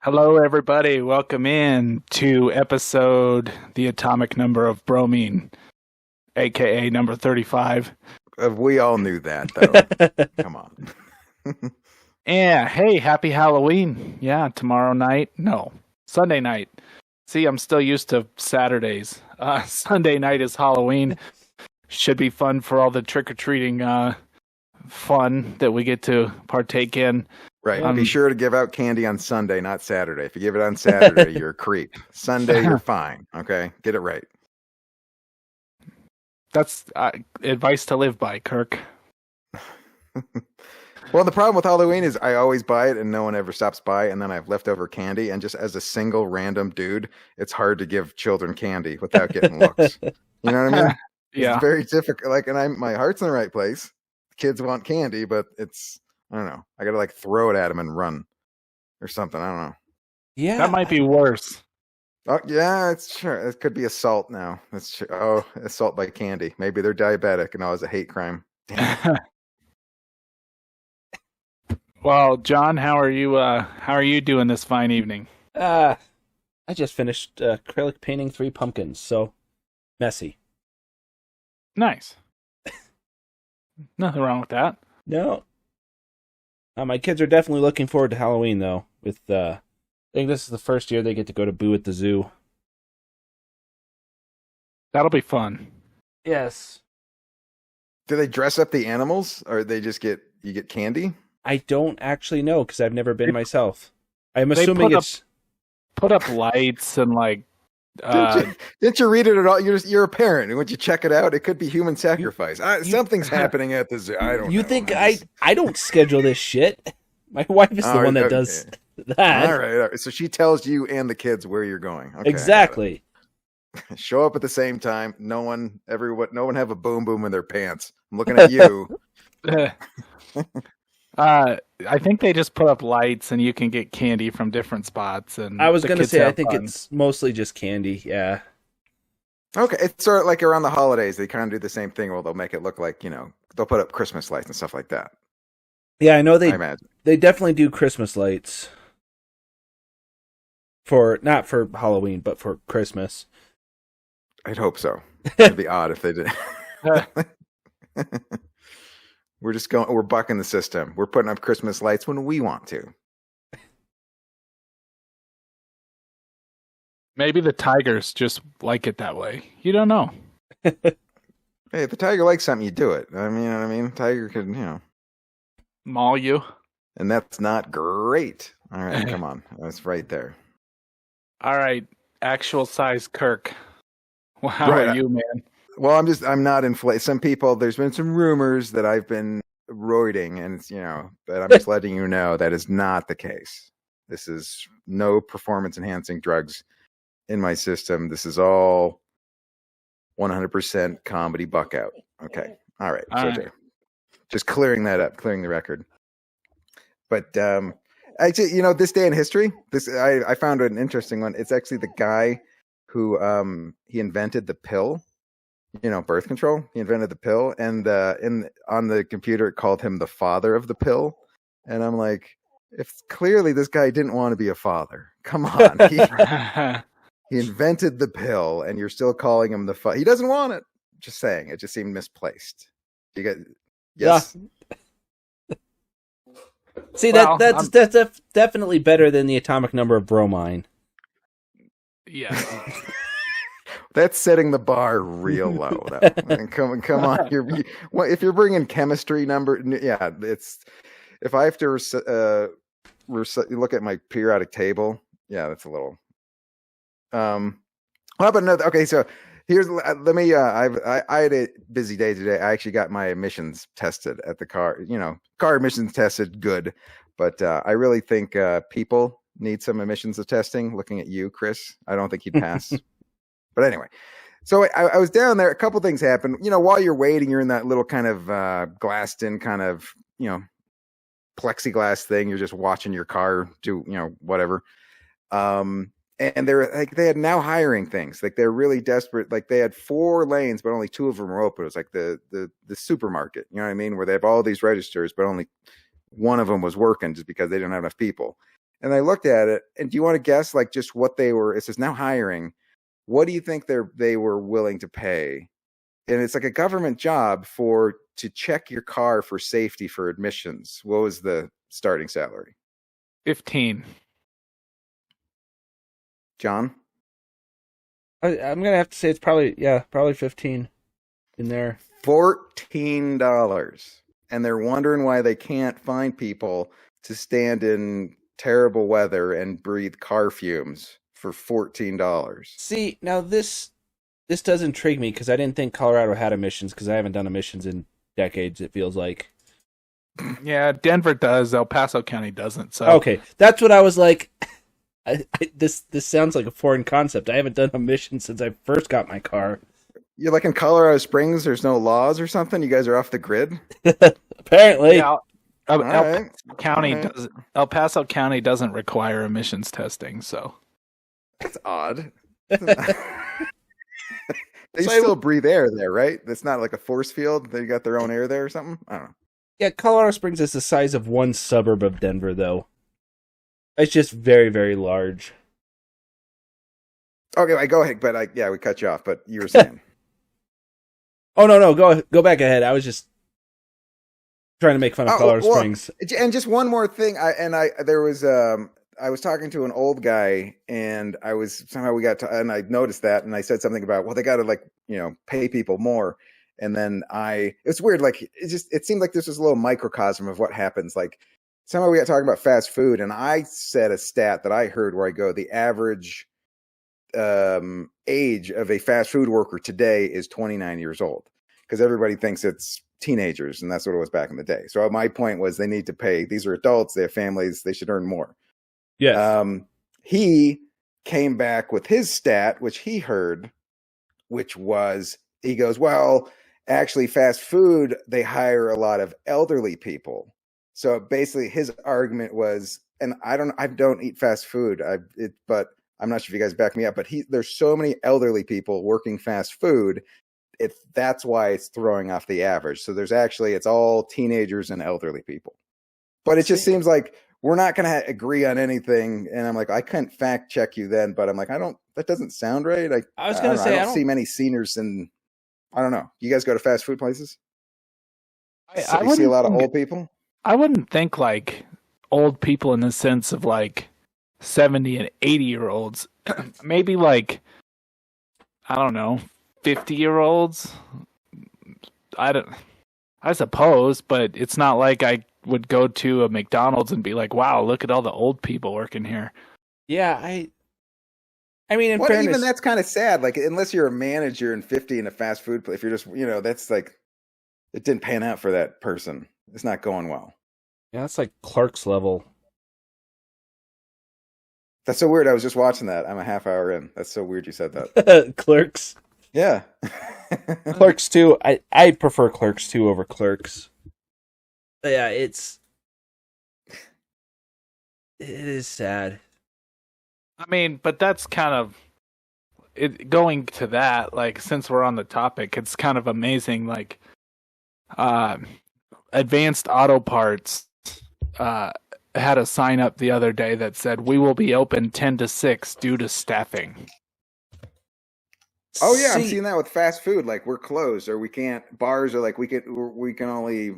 Hello, everybody. Welcome in to episode The Atomic Number of Bromine, aka number 35. We all knew that, though. Come on. Yeah, hey, happy Halloween. Yeah, tomorrow night. No, Sunday night. See, I'm still used to Saturdays. Sunday night is Halloween. Should be fun for all the trick-or-treating fun that we get to partake in. Right. Be sure to give out candy on Sunday, not Saturday. If you give it on Saturday, you're a creep. Sunday, you're fine. Okay? Get it right. That's advice to live by, Kirk. Well, the problem with Halloween is I always buy it and no one ever stops by, and then I have leftover candy. And just as a single random dude, it's hard to give children candy without getting looks. You know what I mean? Yeah. It's very difficult. Like, and my heart's in the right place. Kids want candy, but I don't know. I gotta throw it at them and run or something. I don't know. Yeah, that might be worse. Oh yeah, it's sure. It could be assault now. That's true. Oh, assault by candy. Maybe they're diabetic and it's a hate crime. Damn. Well, John, how are you doing this fine evening? I just finished acrylic painting 3 pumpkins, so messy. Nice. Nothing wrong with that. No. My kids are definitely looking forward to Halloween, though. I think this is the first year they get to go to Boo at the zoo. That'll be fun. Yes. Do they dress up the animals, or they just get candy? I don't actually know because I've never been myself. I'm assuming it's put up lights and Didn't you read it at all? You're a parent, and when you check it out, it could be human sacrifice. Something's happening at the zoo. I don't know. You think I don't schedule this shit? My wife is the one that does that. All right. So she tells you and the kids where you're going. Okay, exactly. Show up at the same time. No one have a boom boom in their pants. I'm looking at you. I think they just put up lights and you can get candy from different spots. And I was going to say, I think it's mostly just candy. Yeah. Okay. It's sort of like around the holidays. They kind of do the same thing where they'll make it look like, they'll put up Christmas lights and stuff like that. Yeah, I know I imagine. They definitely do Christmas lights. Not for Halloween, but for Christmas. I'd hope so. It'd be odd if they did. We're bucking the system. We're putting up Christmas lights when we want to. Maybe the tigers just like it that way. You don't know. Hey, if the tiger likes something, you do it. I mean, you know what I mean? Tiger could, maul you. And that's not great. All right, come on. That's right there. All right, actual size Kirk. Well, how are you, man? Well, I'm not inflated. Some people, there's been some rumors that I've been roiding, and but I'm just letting you know that is not the case. This is no performance enhancing drugs in my system. This is all 100% comedy buck out. Okay. All right. Just clearing that up, clearing the record. But actually, this day in history, I found an interesting one. It's actually the guy who he invented the pill. Birth control. He invented the pill, and on the computer it called him the father of the pill. And I'm like, if clearly this guy didn't want to be a father. Come on, he invented the pill, and you're still calling him the father. He doesn't want it. Just saying, it just seemed misplaced. You get yes. Yeah. See, that's definitely better than the atomic number of bromine. Yeah. That's setting the bar real low, though. Come on. If you're bringing chemistry number, yeah, if I have to look at my periodic table, yeah, that's a little. How about another? Okay, so let me. I had a busy day today. I actually got my emissions tested at the car. Car emissions tested, good, but I really think people need some emissions of testing. Looking at you, Chris, I don't think you'd pass. But anyway, so I was down there. A couple things happened. While you're waiting, you're in that little kind of glassed-in kind of plexiglass thing. You're just watching your car do whatever. And they had now hiring things. Like, they're really desperate. Like, they had 4 lanes, but only 2 of them were open. It was like the supermarket. You know what I mean? Where they have all these registers, but only one of them was working just because they didn't have enough people. And I looked at it, and do you want to guess like just what they were? It says now hiring. What do you think they were willing to pay? And it's like a government job to check your car for safety for admissions. What was the starting salary? 15. John? I'm gonna have to say it's probably 15 in there. $14. And they're wondering why they can't find people to stand in terrible weather and breathe car fumes for $14. See, now this does intrigue me because I didn't think Colorado had emissions because I haven't done emissions in decades, it feels like. Yeah, Denver does. El Paso County doesn't. So okay, that's what I was like. This sounds like a foreign concept. I haven't done emissions since I first got my car. You're like in Colorado Springs, there's no laws or something? You guys are off the grid? Apparently. Yeah, Right. El Paso County doesn't require emissions testing, so That's odd. They still breathe air there, right? It's not like a force field. They got their own air there or something? I don't know. Yeah, Colorado Springs is the size of one suburb of Denver, though. It's just very, very large. Okay, go ahead. But we cut you off. But you were saying. Oh, no, go back ahead. I was just trying to make fun of Colorado Springs. And just one more thing. I was talking to an old guy, and I noticed that, and I said something about, well, they got to pay people more. And then it's weird. Like it seemed like this was a little microcosm of what happens. Like somehow we got talking about fast food, and I said a stat that I heard where I go, the average age of a fast food worker today is 29 years old, because everybody thinks it's teenagers, and that's what it was back in the day. So my point was they need to pay. These are adults. They have families. They should earn more. Yes. He came back with his stat, which he heard, which was, he goes, well, actually fast food, they hire a lot of elderly people. So basically his argument was, and I don't eat fast food, but I'm not sure if you guys back me up, but there's so many elderly people working fast food. That's why it's throwing off the average. So it's all teenagers and elderly people. But it just seems like we're not going to agree on anything. And I'm like, I couldn't fact check you then, but I'm like, that doesn't sound right. I was going to say, I don't see many seniors I don't know. You guys go to fast food places? You see a lot of old people? I wouldn't think like old people in the sense of like 70 and 80-year-olds. Maybe like, I don't know, 50-year-olds. I suppose, but it's not like I would go to a McDonald's and be like, wow, look at all the old people working here. Yeah, I mean, in fairness, even that's kind of sad. Like, unless you're a manager and 50 in a fast food place, if you're just, that's like, it didn't pan out for that person. It's not going well. Yeah, that's like clerk's level. That's so weird. I was just watching that. I'm a half hour in. That's so weird you said that. Clerks. Yeah. Clerks 2. I prefer Clerks 2 over Clerks. But yeah, it is sad. I mean, but that's kind of going to that, like, since we're on the topic, it's kind of amazing, like, Advanced Auto Parts had a sign up the other day that said, we will be open 10 to 6 due to staffing. Oh yeah, I'm seeing that with fast food. Like, we're closed, or we can't. Bars are like, we can only.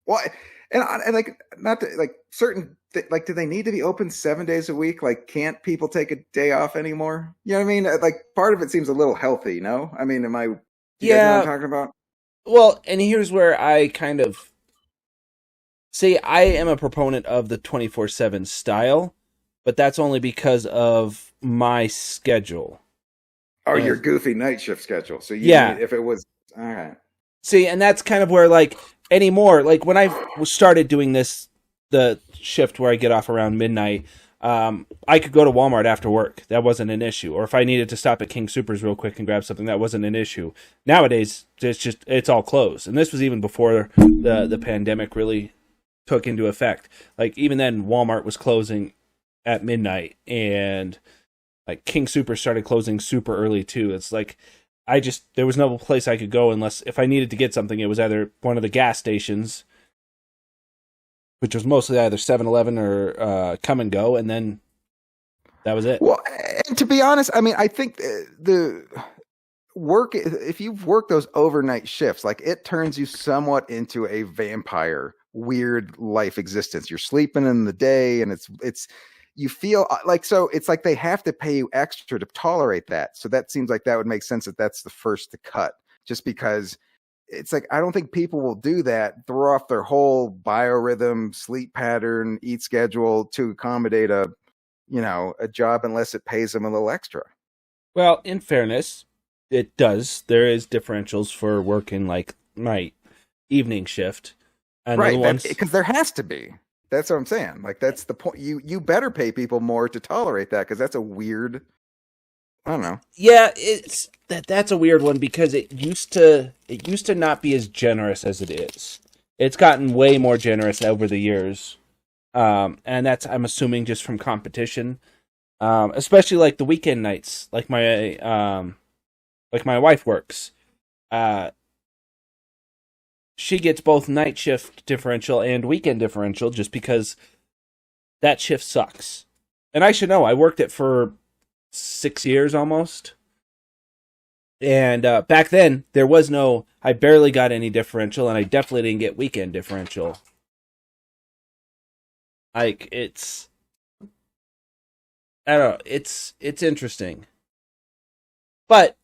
Well, and like, not to, like, certain, like, do they need to be open 7 days a week? Like, can't people take a day off anymore? You know what I mean? Like, part of it seems a little healthy, no? I mean, you guys know what I'm talking about? Well, and here's where I kind of see, I am a proponent of the 24/7 style, but that's only because of my schedule. Oh, your goofy night shift schedule. So if it was, all right. See, and that's kind of where, like, anymore, like, when I started doing this, the shift where I get off around midnight, I could go to Walmart after work. That wasn't an issue. Or if I needed to stop at King Soopers real quick and grab something, that wasn't an issue. Nowadays, it's all closed. And this was even before the pandemic really took into effect. Like, even then, Walmart was closing at midnight, and like King Soopers started closing super early too. It's like, there was no place I could go unless if I needed to get something, it was either one of the gas stations which was mostly either 7-Eleven or Come and Go, and then that was it. Well, and to be honest, I mean, I think the work, if you've worked those overnight shifts, like it turns you somewhat into a vampire, weird life existence. You're sleeping in the day, and it's you feel like, so it's like they have to pay you extra to tolerate that. So that seems like that would make sense that that's the first to cut, just because it's like, I don't think people will do that, throw off their whole biorhythm, sleep pattern, eat schedule to accommodate a job unless it pays them a little extra. Well, in fairness, it does. There is differentials for working like my evening shift. And Right, because there has to be. That's what I'm saying. Like, that's the point. You better pay people more to tolerate that, because that's a weird, I don't know. Yeah, that's a weird one, because it used to not be as generous as it is. It's gotten way more generous over the years. And that's, I'm assuming, just from competition. Especially like the weekend nights, like my wife works. She gets both night shift differential and weekend differential just because that shift sucks. And I should know, I worked it for 6 years almost. And back then, there was no, I barely got any differential, and I definitely didn't get weekend differential. Like, it's, I don't know, it's interesting. But,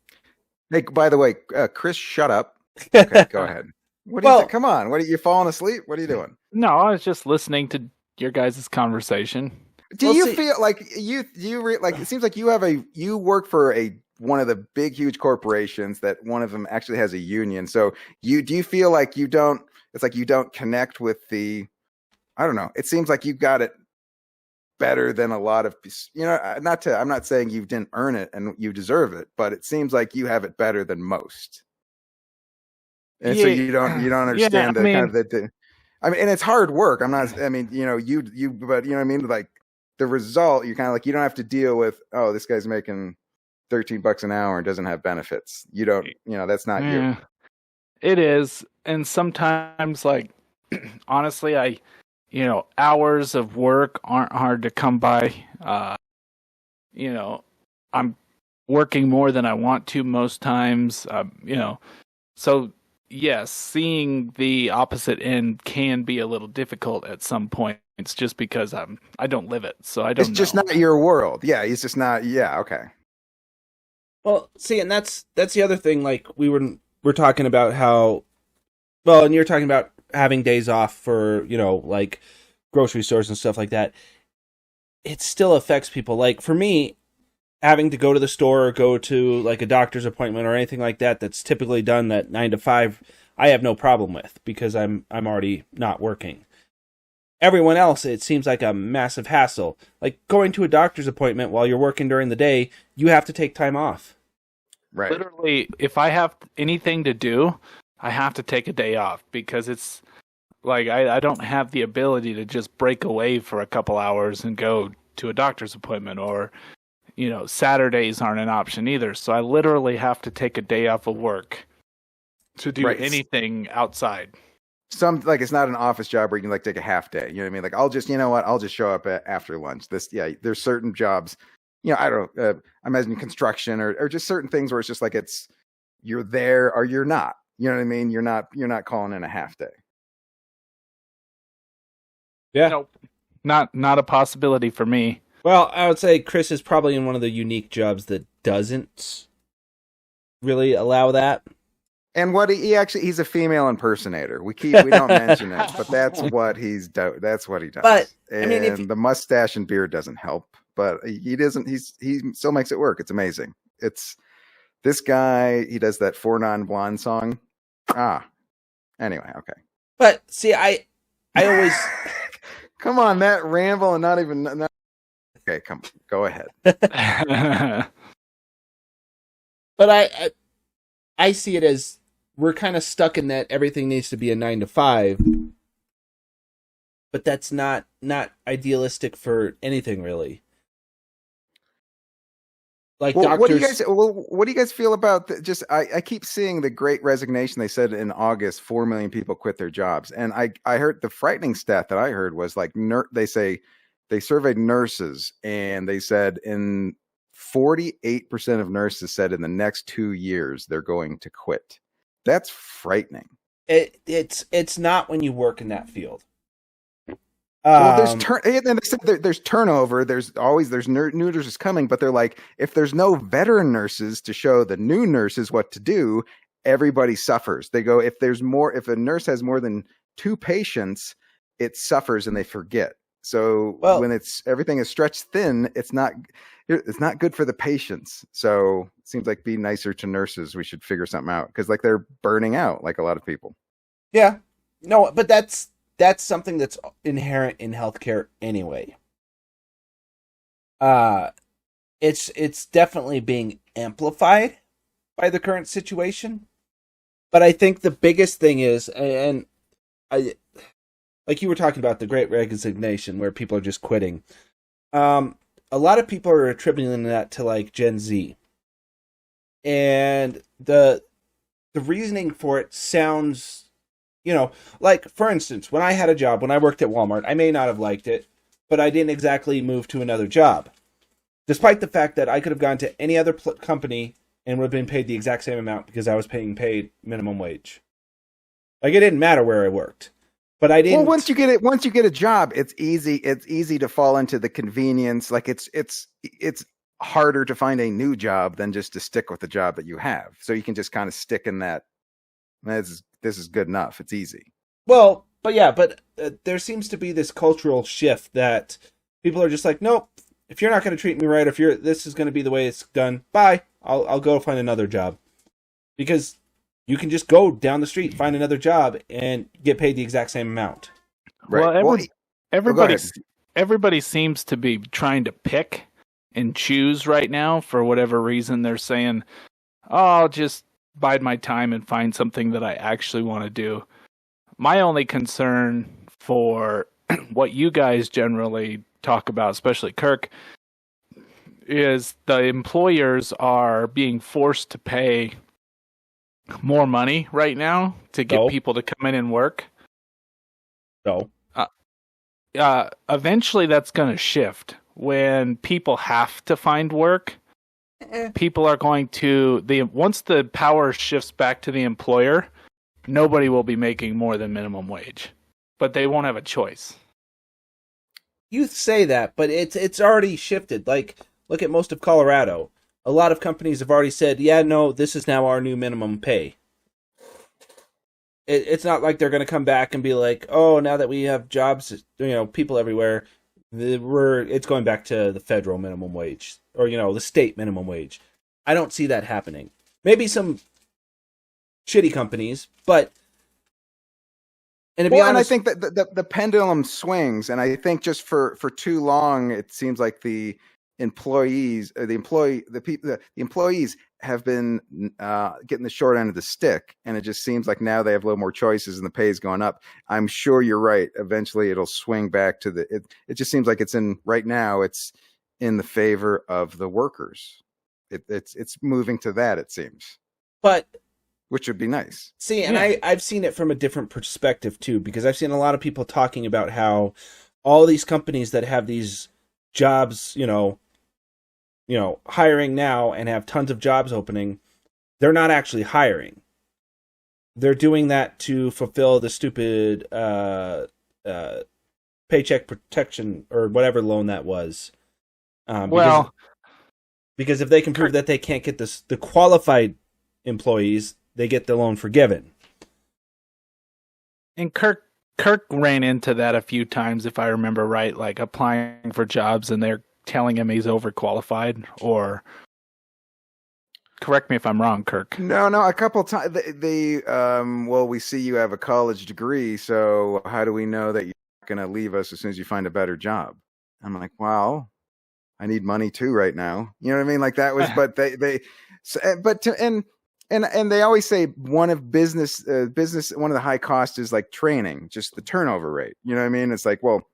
Hey, by the way, Chris, shut up. Okay, go ahead. What do you come on? What are you falling asleep? What are you doing? No, I was just listening to your guys' conversation. Do you feel like like, it seems like you work for one of the big, huge corporations that one of them actually has a union. So do you feel like it's like you don't connect with I don't know. It seems like you got it better than a lot of, I'm not saying you didn't earn it and you deserve it, but it seems like you have it better than most. And so you don't understand I mean, and it's hard work. I'm not, I mean, but you know what I mean? Like, the result, you're kind of like, you don't have to deal with, oh, this guy's making $13 an hour and doesn't have benefits. You don't, that's not you. It is. And sometimes, like, honestly, hours of work aren't hard to come by. I'm working more than I want to most times, so yes, seeing the opposite end can be a little difficult at some point. It's just because I don't live it, so I don't know. It's just not your world. Yeah, it's just not. Yeah, okay. Well, see, and that's the other thing. Like, we're talking about how, well, and you're talking about having days off for, like grocery stores and stuff like that. It still affects people. Like, for me, having to go to the store or go to like a doctor's appointment or anything like that, that's typically done at 9 to 5, I have no problem with, because I'm already not working. Everyone else, it seems like a massive hassle. Like, going to a doctor's appointment while you're working during the day, you have to take time off. Right. Literally, if I have anything to do, I have to take a day off, because it's like I don't have the ability to just break away for a couple hours and go to a doctor's appointment, or Saturdays aren't an option either. So I literally have to take a day off of work to do anything outside. It's not an office job where you can like take a half day. You know what I mean? Like, I'll just show up after lunch. There's certain jobs, I don't I imagine construction or just certain things where it's just like, you're there or you're not. You know what I mean? You're not calling in a half day. Yeah. Nope. Not a possibility for me. Well, I would say Chris is probably in one of the unique jobs that doesn't really allow that. And he's a female impersonator. We don't mention it, but that's what that's what he does. But the mustache and beard doesn't help, but he still makes it work. It's amazing. It's this guy, he does that Four Non-Blonde song. Anyway, okay. But see, I always come on, that ramble and not even okay, go ahead. But I see it as, we're kind of stuck in that everything needs to be a 9 to 5. But that's not idealistic for anything, really. Like Well, doctors. what do you guys feel about just? I keep seeing the Great Resignation. They said in August, 4 million people quit their jobs, and I heard the frightening stat that I heard was like they say they surveyed nurses, and they said in 48% of nurses said in the next 2 years they're going to quit. That's frightening. It's not when you work in that field. Well, and they said there's turnover. There's new nurses coming, but they're like, if there's no veteran nurses to show the new nurses what to do, everybody suffers. They go, if a nurse has more than 2 patients, it suffers and they forget. So when everything is stretched thin, it's not good for the patients. So it seems like be nicer to nurses. We should figure something out because like they're burning out like a lot of people. Yeah, no, but that's something that's inherent in healthcare anyway. It's definitely being amplified by the current situation. But I think the biggest thing is, and I, like you were talking about the Great Resignation, where people are just quitting. A lot of people are attributing that to like Gen Z, and the reasoning for it sounds, like for instance, when I had a job, when I worked at Walmart, I may not have liked it, but I didn't exactly move to another job, despite the fact that I could have gone to any other company and would have been paid the exact same amount because I was paid minimum wage. Like it didn't matter where I worked. But I didn't. Well, once you get a job, it's easy. It's easy to fall into the convenience. Like it's harder to find a new job than just to stick with the job that you have. So you can just kind of stick in that. This is good enough. It's easy. Well, but there seems to be this cultural shift that people are just like, nope. If you're not going to treat me right, this is going to be the way it's done. Bye. I'll go find another job, because you can just go down the street, find another job, and get paid the exact same amount. Right. Well, everybody seems to be trying to pick and choose right now for whatever reason. They're saying, "Oh, I'll just bide my time and find something that I actually want to do." My only concern for what you guys generally talk about, especially Kirk, is the employers are being forced to pay more money right now to get people to come in and work. No. Eventually that's going to shift. When people have to find work, people are going to once the power shifts back to the employer, nobody will be making more than minimum wage, but they won't have a choice. You say that, but it's already shifted. Like, look at most of Colorado. A lot of companies have already said, yeah, no, this is now our new minimum pay. It's not like they're going to come back and be like, oh, now that we have jobs, people everywhere, it's going back to the federal minimum wage or, the state minimum wage. I don't see that happening. Maybe some shitty companies, but... And to be honest, and I think that the pendulum swings, and I think just for too long, it seems like the employees have been getting the short end of the stick, and it just seems like now they have a little more choices and the pay is going up. I'm sure you're right. Eventually, it'll swing back to it just seems like right now it's in the favor of the workers. It's moving to that, it seems. But. Which would be nice. See, and I've seen it from a different perspective, too, because I've seen a lot of people talking about how all these companies that have these jobs, hiring now and have tons of jobs opening, they're not actually hiring. They're doing that to fulfill the stupid paycheck protection or whatever loan that was. Because if they can prove that they can't get the qualified employees, they get the loan forgiven. And Kirk ran into that a few times, if I remember right, like applying for jobs and they're telling him he's overqualified, or correct me if I'm wrong, Kirk. No, a couple times we see you have a college degree, so how do we know that you're not going to leave us as soon as you find a better job? I'm like, well, I need money too right now. You know what I mean? Like that was, And they always say one of the high costs is like training, just the turnover rate. You know what I mean? It's like, well,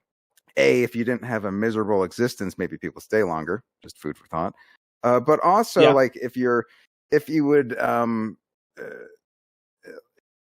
if you didn't have a miserable existence, maybe people stay longer, just food for thought. But also, Yeah. like if you would,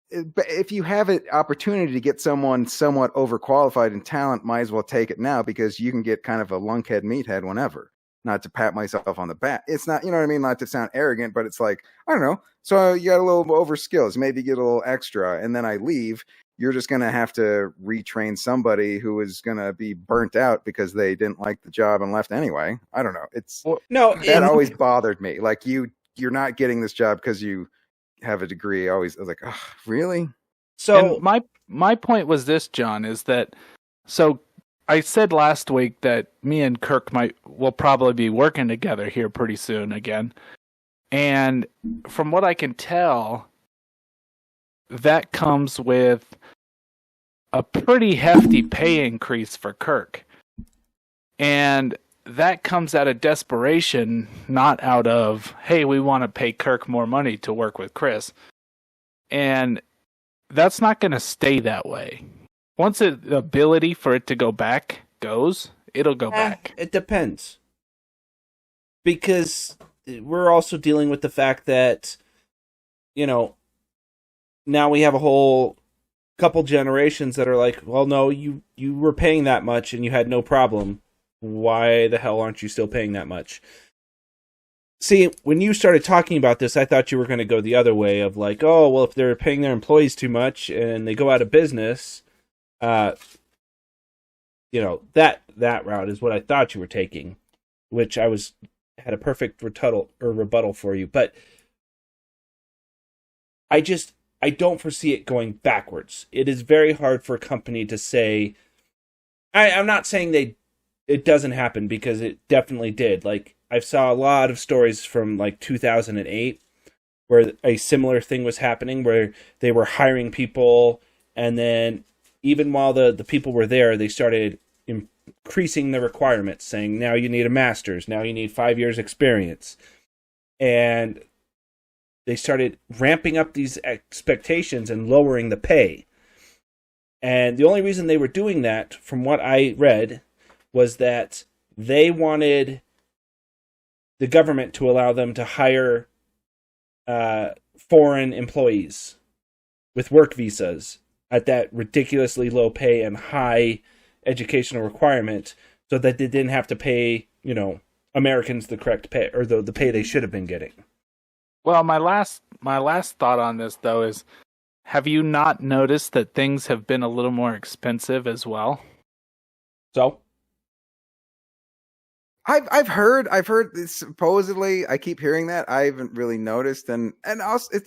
if you have an opportunity to get someone somewhat overqualified in talent, might as well take it now, because you can get kind of a lunkhead meathead whenever. Not to pat myself on the back. It's not, you know what I mean? Not to sound arrogant, but it's like, I don't know. So you got a little over skills, maybe get a little extra, and then I leave. You're just going to have to retrain somebody who is going to be burnt out because they didn't like the job and left anyway. I don't know. That always bothered me. Like you're not getting this job because you have a degree. I was like, oh, really? So and my point was this, John, is that I said last week that me and Kirk will probably be working together here pretty soon again. And from what I can tell, that comes with a pretty hefty pay increase for Kirk. And that comes out of desperation, not out of, hey, we want to pay Kirk more money to work with Chris. And that's not going to stay that way. Once the ability for it to go back goes, it'll go back. It depends. Because we're also dealing with the fact that, now we have a whole couple generations that are like, well, no, you were paying that much and you had no problem. Why the hell aren't you still paying that much? See, when you started talking about this, I thought you were going to go the other way of like, oh, well, if they're paying their employees too much and they go out of business, that route is what I thought you were taking, which had a perfect rebuttal for you. But I don't foresee it going backwards. It is very hard for a company to say, I'm not saying it doesn't happen, because it definitely did. Like, I saw a lot of stories from like 2008 where a similar thing was happening, where they were hiring people, and then even while the people were there, they started increasing the requirements, saying, now you need a master's, now you need 5 years experience. And they started ramping up these expectations and lowering the pay. And the only reason they were doing that, from what I read, was that they wanted the government to allow them to hire foreign employees with work visas at that ridiculously low pay and high educational requirement, so that they didn't have to pay, Americans the correct pay, or the pay they should have been getting. Well, my last thought on this, though, is, have you not noticed that things have been a little more expensive as well? So? I've heard supposedly, I keep hearing that. I haven't really noticed, and also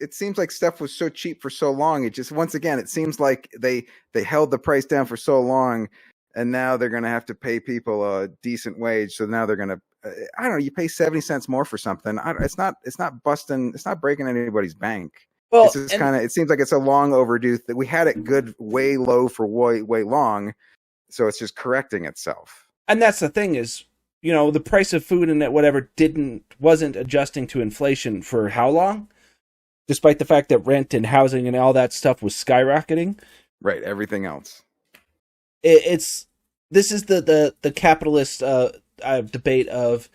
it seems like stuff was so cheap for so long. It just, once again, it seems like they held the price down for so long, and now they're going to have to pay people a decent wage. So now they're going to, I don't know, you pay 70 cents more for something. It's not breaking anybody's bank. Well, it's just it seems like it's a long overdue. That we had it good, way low for way long, so it's just correcting itself. And that's the thing is, the price of food and that whatever wasn't adjusting to inflation for how long? Despite the fact that rent and housing and all that stuff was skyrocketing. Right, everything else. This is the capitalist debate of,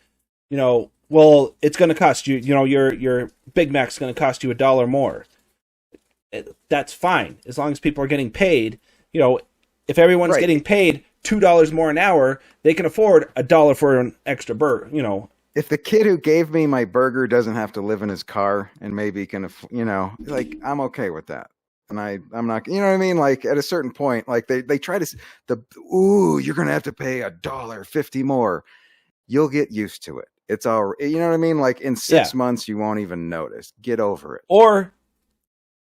well, it's going to cost you, your Big Mac's going to cost you $1 more. That's fine as long as people are getting paid. If everyone's getting paid $2 more an hour, they can afford $1 for an extra burger. If the kid who gave me my burger doesn't have to live in his car and maybe can, I'm okay with that. And I'm not, you know what I mean? Like, at a certain point, like they try to, you're going to have to pay $1.50 more. You'll get used to it. It's all, you know what I mean? Like, in 6 months, you won't even notice. Get over it. Or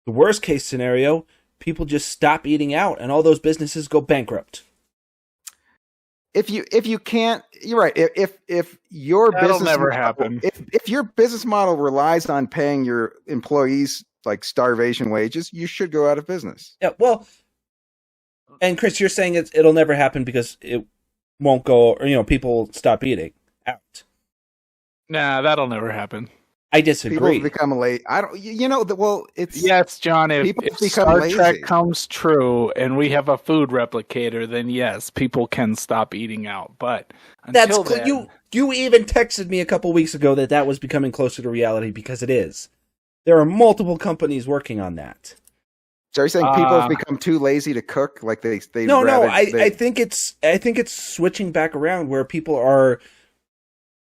the worst case scenario, people just stop eating out and all those businesses go bankrupt. If you can't, you're right. If your That'll business never model, happen. If your business model relies on paying your employees like starvation wages, you should go out of business. Yeah, well, and Chris, you're saying it'll never happen because it won't go, or people will stop eating out. Nah, that'll never happen. I People disagree. become late. I don't. Well, it's Yes, John, if People become Star lazy. Trek comes true and we have a food replicator, then yes, people can stop eating out. But That's until then, you even texted me a couple weeks ago that was becoming closer to reality, because it is. There are multiple companies working on that. So are you saying people have become too lazy to cook? Like they No, rather, I think it's switching back around where people are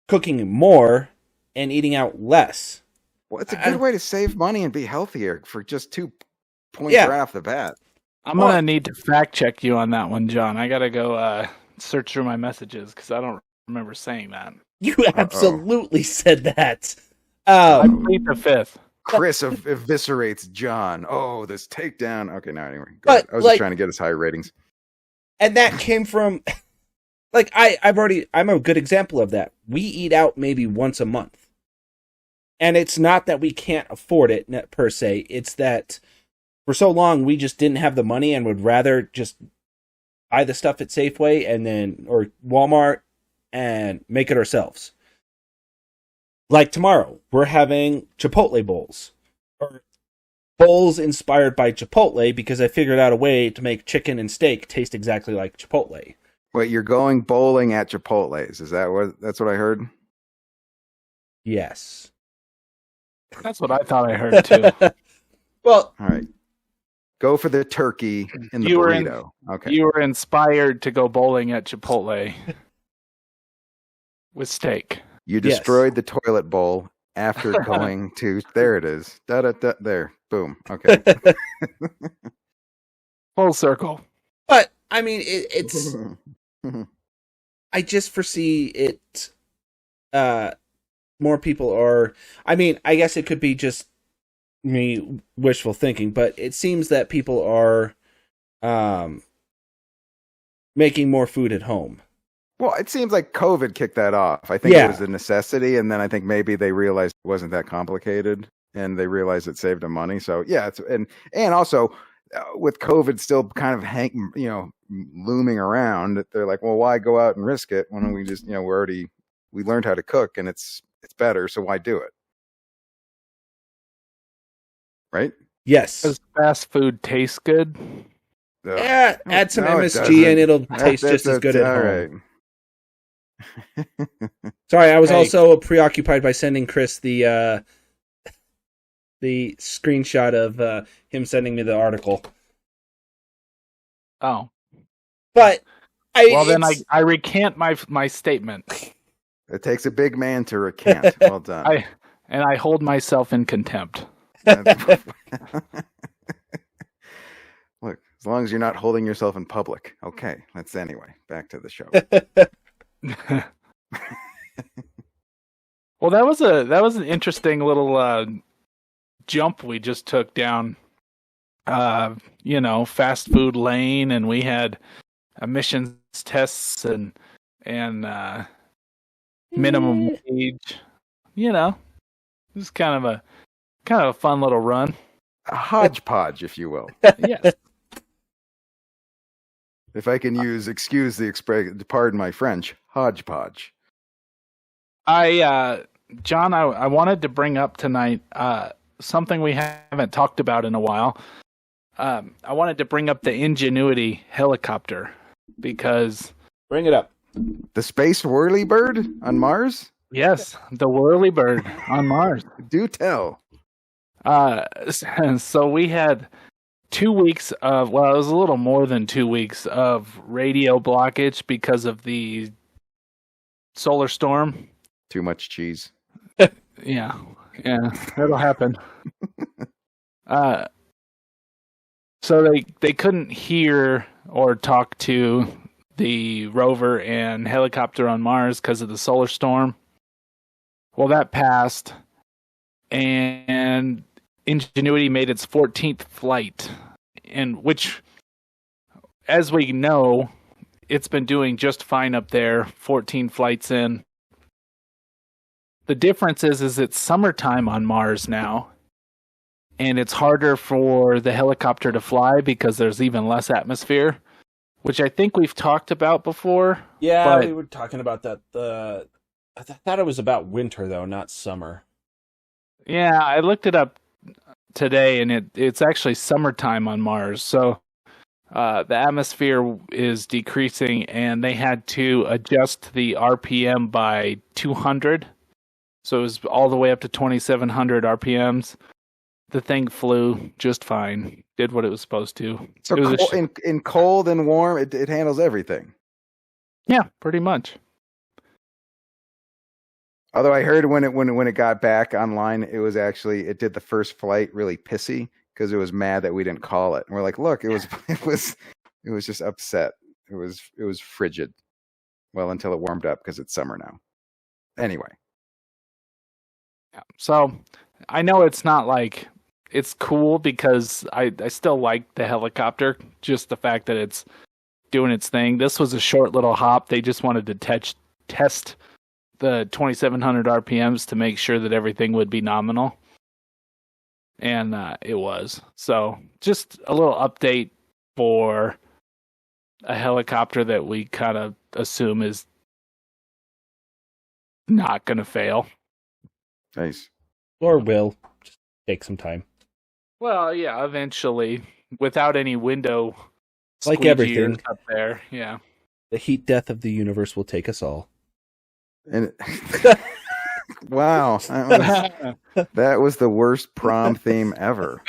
cooking more and eating out less. Well, it's a good way to save money and be healthier for just 2 points Yeah. right off the bat. I'm going to need to fact check you on that one, John. I got to go search through my messages because I don't remember saying that. You absolutely said that. I plead the fifth. Chris eviscerates John. Oh, this takedown. Okay, no, anyway. But, I was just trying to get us high ratings. And that came from, like, I'm a good example of that. We eat out maybe once a month. And it's not that we can't afford it, per se. It's that for so long we just didn't have the money and would rather just buy the stuff at Safeway or Walmart and make it ourselves. Like tomorrow, we're having Chipotle bowls. Or bowls inspired by Chipotle, because I figured out a way to make chicken and steak taste exactly like Chipotle. Wait, you're going bowling at Chipotle's. That's what I heard? Yes. That's what I thought I heard too. Well, all right. Go for the turkey in the burrito. Okay. You were inspired to go bowling at Chipotle with steak. You destroyed the toilet bowl after going to. There it is. There. Boom. Okay. Full circle. But I mean, it's. I just foresee it. More people are. I mean, I guess it could be just me wishful thinking, but it seems that people are making more food at home. Well, it seems like COVID kicked that off. I think it was a necessity, and then I think maybe they realized it wasn't that complicated, and they realized it saved them money. So yeah, and also with COVID still kind of looming around, they're like, well, why go out and risk it when we just we learned how to cook and it's better, so why do it? Right? Yes. Does fast food taste good? Yeah, add some MSG and it'll taste just as good at home. Right. Sorry, I was also preoccupied by sending Chris the screenshot of him sending me the article. Oh. But I recant my statement. It takes a big man to recant. Well done. I hold myself in contempt. Look, as long as you're not holding yourself in public. Okay, anyway, back to the show. Well, that was an interesting little jump we just took down. Fast food lane, and we had emissions tests and minimum wage. It was kind of a fun little run. A hodgepodge, if you will. Yes. If I can excuse the expression, pardon my French, hodgepodge. John, I wanted to bring up tonight something we haven't talked about in a while. I wanted to bring up the Ingenuity helicopter because... Bring it up. The space whirlybird on Mars? Yes, the whirlybird on Mars. Do tell. So we had 2 weeks of, well, it was a little more than 2 weeks of radio blockage because of the solar storm. Too much cheese. Yeah, that'll happen. So they couldn't hear or talk to the rover and helicopter on Mars because of the solar storm. Well, that passed, and Ingenuity made its 14th flight, and which, as we know, it's been doing just fine up there, 14 flights in. The difference is it's summertime on Mars now, and it's harder for the helicopter to fly because there's even less atmosphere, which I think we've talked about before. Yeah, we were talking about that. I thought it was about winter, though, not summer. Yeah, I looked it up today, and it's actually summertime on Mars. So the atmosphere is decreasing, and they had to adjust the RPM by 200. So it was all the way up to 2,700 RPMs. The thing flew just fine. Did what it was supposed to. So It was in cold and warm, it handles everything. Yeah, pretty much. Although I heard when it got back online, it did the first flight really pissy because it was mad that we didn't call it. And we're like, look, it was just upset. It was frigid. Well, until it warmed up because it's summer now. Anyway. Yeah. So I know it's not like it's cool because I still like the helicopter, just the fact that it's doing its thing. This was a short little hop. They just wanted to test the 2,700 RPMs to make sure that everything would be nominal. And it was. So just a little update for a helicopter that we kind of assume is not going to fail. Nice. Or will. Just take some time. Well, yeah, eventually, without any window Like squeegeers everything. up there. Yeah. The heat death of the universe will take us all. And wow, that was the worst prom theme ever.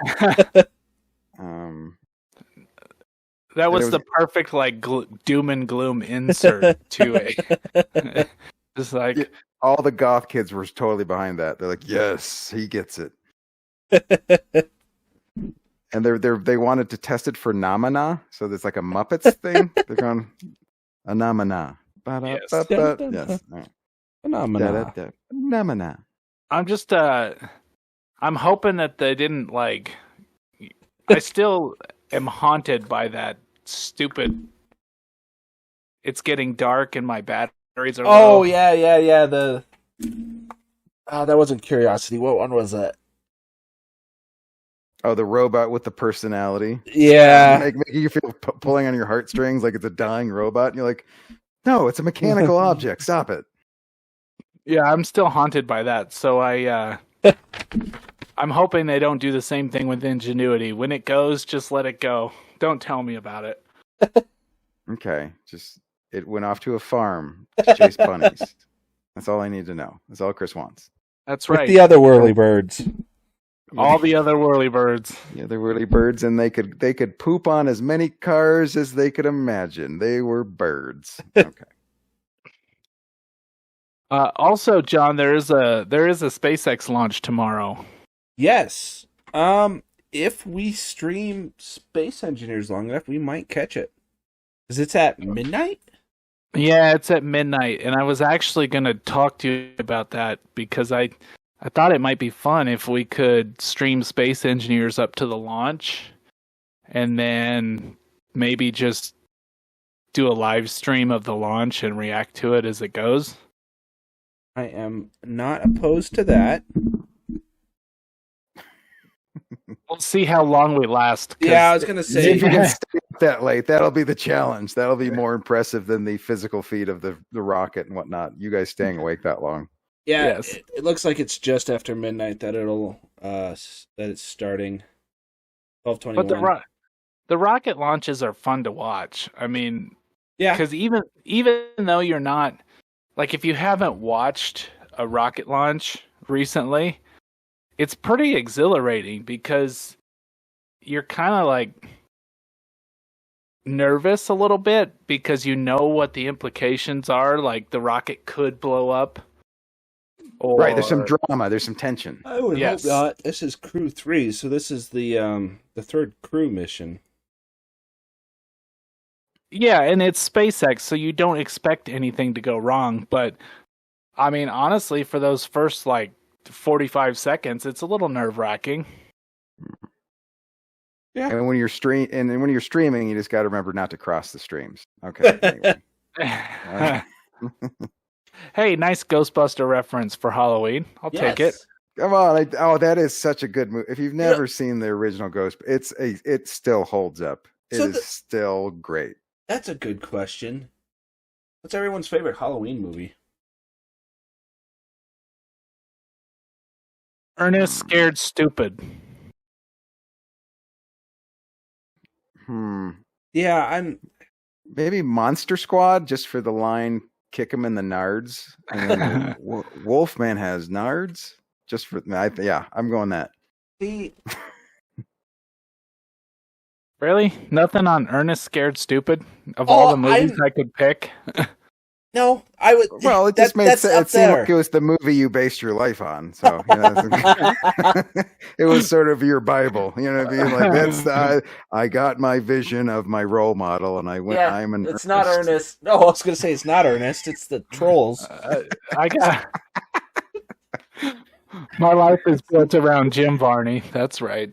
That was the perfect like doom and gloom insert to a. Just like Yeah, all the goth kids were totally behind that. They're like, yes, he gets it. And they wanted to test it for nomina, so there's like a Muppets thing. They're going nomina. Yes. Yes. Phenomena. Nomina. I'm just I'm hoping that they didn't like. I still am haunted by that stupid. It's getting dark and my batteries are Oh low. yeah. That wasn't Curiosity. What one was that? Oh, the robot with the personality. Yeah. Making you feel pulling on your heartstrings like it's a dying robot. And you're like, no, it's a mechanical object. Stop it. Yeah, I'm still haunted by that. So I'm hoping they don't do the same thing with Ingenuity. When it goes, just let it go. Don't tell me about it. Okay, just it went off to a farm to chase bunnies. That's all I need to know. That's all Chris wants. That's With right. the other whirly birds. All the other whirly birds. Yeah, they were really birds, and they could poop on as many cars as they could imagine. They were birds. Okay. Also, John, there is a SpaceX launch tomorrow. Yes. If we stream Space Engineers long enough, we might catch it. Because it's at midnight? Yeah, it's at midnight, and I was actually going to talk to you about that because I thought it might be fun if we could stream Space Engineers up to the launch, and then maybe just do a live stream of the launch and react to it as it goes. I am not opposed to that. We'll see how long we last. Yeah, I was going to See say. if you can stay up that late. That'll be the challenge. That'll be more impressive than the physical feat of the rocket and whatnot. You guys staying awake that long. Yeah, Yes. it looks like it's just after midnight that it's starting. 12:21. But the rocket launches are fun to watch. I mean, yeah, because even though you're not like if you haven't watched a rocket launch recently, it's pretty exhilarating because you're kind of like nervous a little bit because you know what the implications are. Like the rocket could blow up. Or, Right, there's some drama, there's some tension. I would Yes. hope not. This is Crew 3, so this is the third crew mission. Yeah, and it's SpaceX, so you don't expect anything to go wrong. But I mean, honestly, for those first like 45 seconds, it's a little nerve-wracking. Yeah. And when you're streaming, you just got to remember not to cross the streams. Okay. Anyway. Hey, nice Ghostbuster reference for Halloween. I'll take it. Come on! That is such a good movie. If you've never seen the original Ghost, it still holds up. It is still great. That's a good question. What's everyone's favorite Halloween movie? Ernest Scared Stupid. Yeah, I'm. Maybe Monster Squad, just for the line, kick him in the nards. And then Wolfman has nards. Just for, I'm going that. See, Really? Nothing on Ernest Scared Stupid? Of all the movies I could pick? no, I would. Well, it just made sense. It seemed like it was the movie you based your life on. So, it was sort of your Bible. You know what I mean? Like, that's I got my vision of my role model, and I went. Yeah, I'm an. It's not Ernest. No, I was going to say it's not Ernest. It's the trolls. I got. My life is built around Jim Varney. That's right.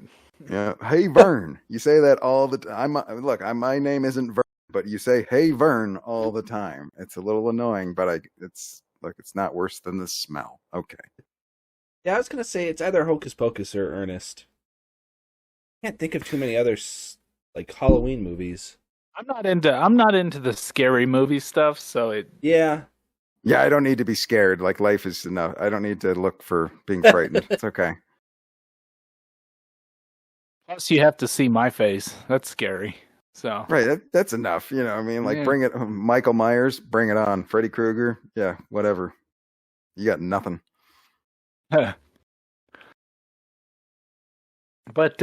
Yeah. Hey, Vern. You say that all the time. Look, my name isn't Vern, but you say "Hey, Vern" all the time. It's a little annoying, but it's not worse than the smell. Okay. Yeah, I was gonna say it's either Hocus Pocus or Ernest. Can't think of too many other like Halloween movies. I'm not into the scary movie stuff, so it. Yeah. Yeah, I don't need to be scared. Like, life is enough. I don't need to look for being frightened. It's okay. Plus, you have to see my face. That's scary. So right, that's enough. You know, I mean, like, bring it. Michael Myers, bring it on. Freddy Krueger, yeah, whatever. You got nothing. But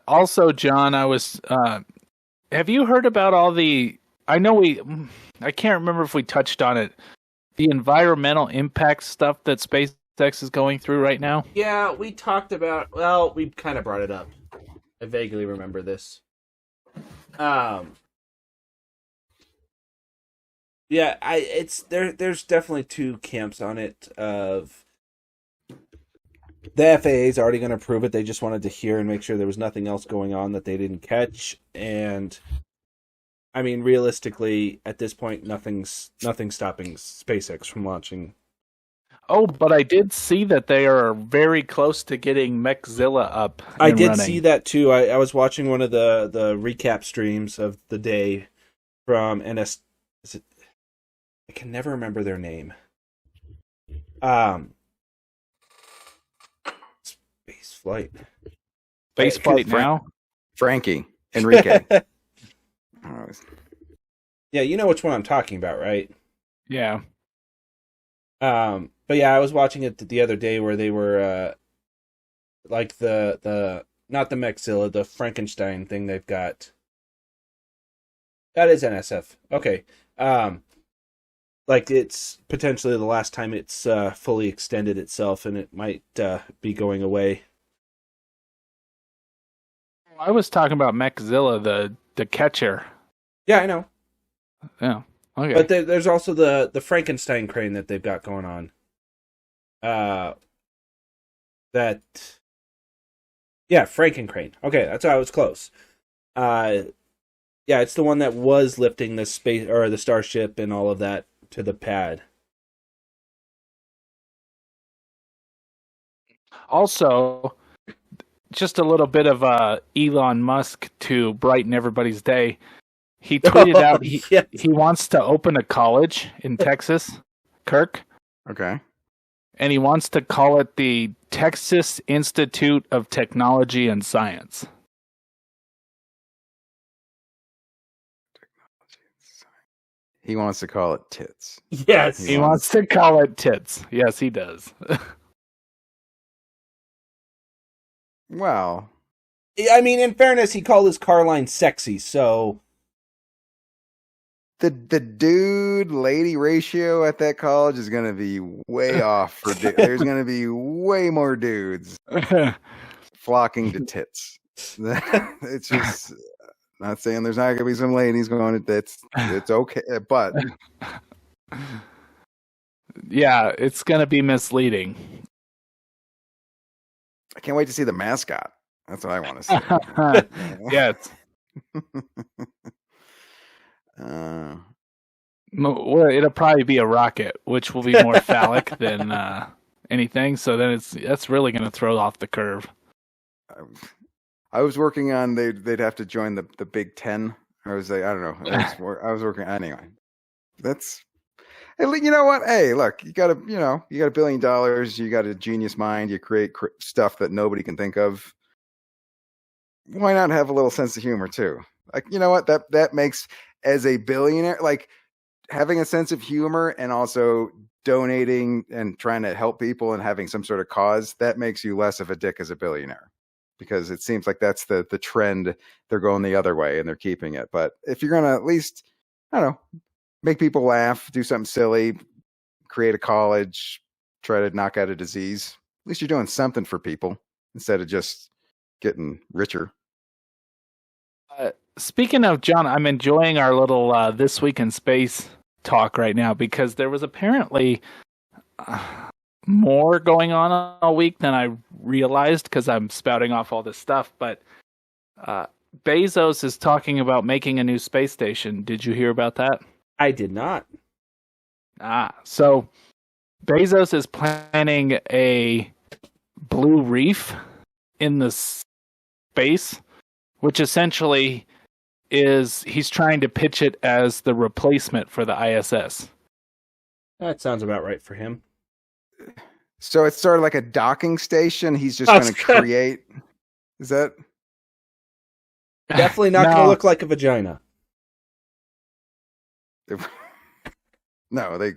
also, John, I was. Have you heard about all the? I can't remember if we touched on it. The environmental impact stuff that SpaceX is going through right now. Yeah, we talked about. Well, we kind of brought it up. I vaguely remember this. Yeah, there's definitely two camps on it. Of the FAA is already going to prove it. They just wanted to hear and make sure there was nothing else going on that they didn't catch. And I mean, realistically, at this point, nothing's stopping SpaceX from launching. Oh, but I did see that they are very close to getting Mechzilla up. I did see that too. I was watching one of the recap streams of the day from NS. Is it? I can never remember their name. Space Flight now. Frankie Enrique. Yeah, you know which one I'm talking about, right? Yeah. But yeah, I was watching it the other day where they were like the not the Mechzilla, the Frankenstein thing they've got. That is NSF. Okay. Like, it's potentially the last time it's fully extended itself, and it might be going away. I was talking about Mechzilla, the catcher. Yeah, I know. Yeah. Okay. But there's also the Frankenstein crane that they've got going on. Frankencrane. Okay, that's how I was close. Yeah, it's the one that was lifting the space or the starship and all of that to the pad. Also, just a little bit of Elon Musk to brighten everybody's day. He tweeted out he wants to open a college in Texas, Kirk. Okay. And he wants to call it the Texas Institute of Technology and Science. He wants to call it tits. Yes. He wants to call it tits. Yes, he does. Well, I mean, in fairness, he called his car line sexy, so the dude lady ratio at that college is going to be way off. There's going to be way more dudes flocking to tits. It's just not saying there's not going to be some ladies going to tits. It's okay, but yeah, it's going to be misleading. I can't wait to see the mascot. That's what I want to see. Yes. Well, it'll probably be a rocket, which will be more phallic than anything. So then that's really going to throw off the curve. I was working on they'd have to join the Big Ten. I was like, I don't know. I was working anyway. You know what? Hey, look, you got $1 billion. You got a genius mind. You create stuff that nobody can think of. Why not have a little sense of humor too? Like, you know what? That makes, as a billionaire, like having a sense of humor and also donating and trying to help people and having some sort of cause, that makes you less of a dick as a billionaire. Because it seems like that's the trend. They're going the other way and they're keeping it. But if you're going to at least, I don't know, make people laugh, do something silly, create a college, try to knock out a disease, at least you're doing something for people instead of just getting richer. Speaking of John, I'm enjoying our little This Week in Space talk right now because there was apparently more going on all week than I realized because I'm spouting off all this stuff. But Bezos is talking about making a new space station. Did you hear about that? I did not. So Bezos is planning a blue reef in the space, which essentially is he's trying to pitch it as the replacement for the ISS. That sounds about right for him. So it's sort of like a docking station. He's just going to create. Is that definitely not going to look like a vagina? No, they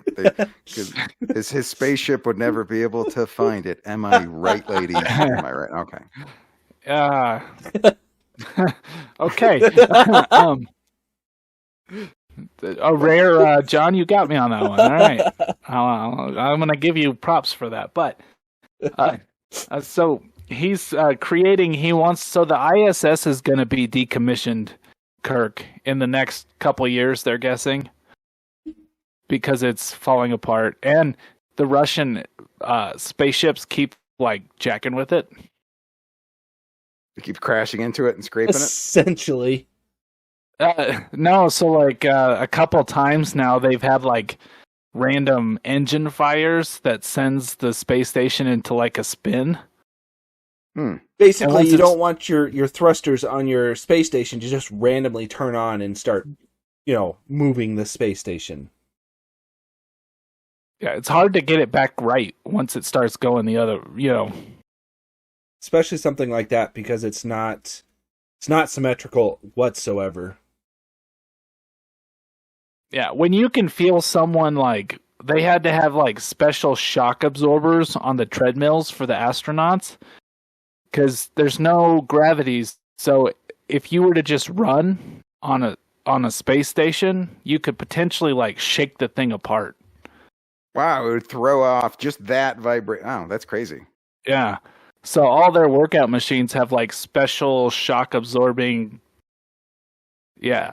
his spaceship would never be able to find it. Am I right, ladies? Am I right? Okay. Okay. A rare John, you got me on that one. All right, I'm going to give you props for that. But so he's creating. He wants so the ISS is going to be decommissioned, Kirk, in the next couple years. They're guessing because it's falling apart, and the Russian spaceships keep like jacking with it. They keep crashing into it and scraping Essentially. No, so like a couple times now they've had like random engine fires that sends the space station into like a spin. Basically, you don't want your thrusters on your space station to just randomly turn on and start, moving the space station. Yeah, it's hard to get it back right once it starts going the other, Especially something like that because it's not symmetrical whatsoever. Yeah, when you can feel someone like they had to have like special shock absorbers on the treadmills for the astronauts because there's no gravities. So if you were to just run on a space station, you could potentially like shake the thing apart. Wow, it would throw off just that vibrate. Oh, that's crazy. Yeah. So all their workout machines have like special shock absorbing. Yeah.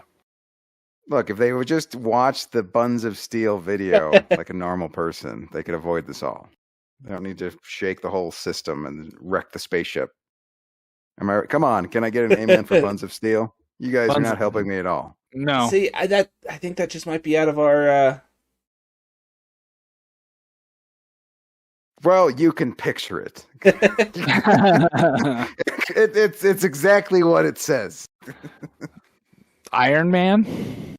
Look, if they would just watch the Buns of Steel video like a normal person, they could avoid this all. They don't need to shake the whole system and wreck the spaceship. Am I right? Come on, can I get an amen for Buns of Steel? You guys are not helping me at all. No. See, I think that just might be out of our. Well, you can picture it. It's exactly what it says. Iron Man?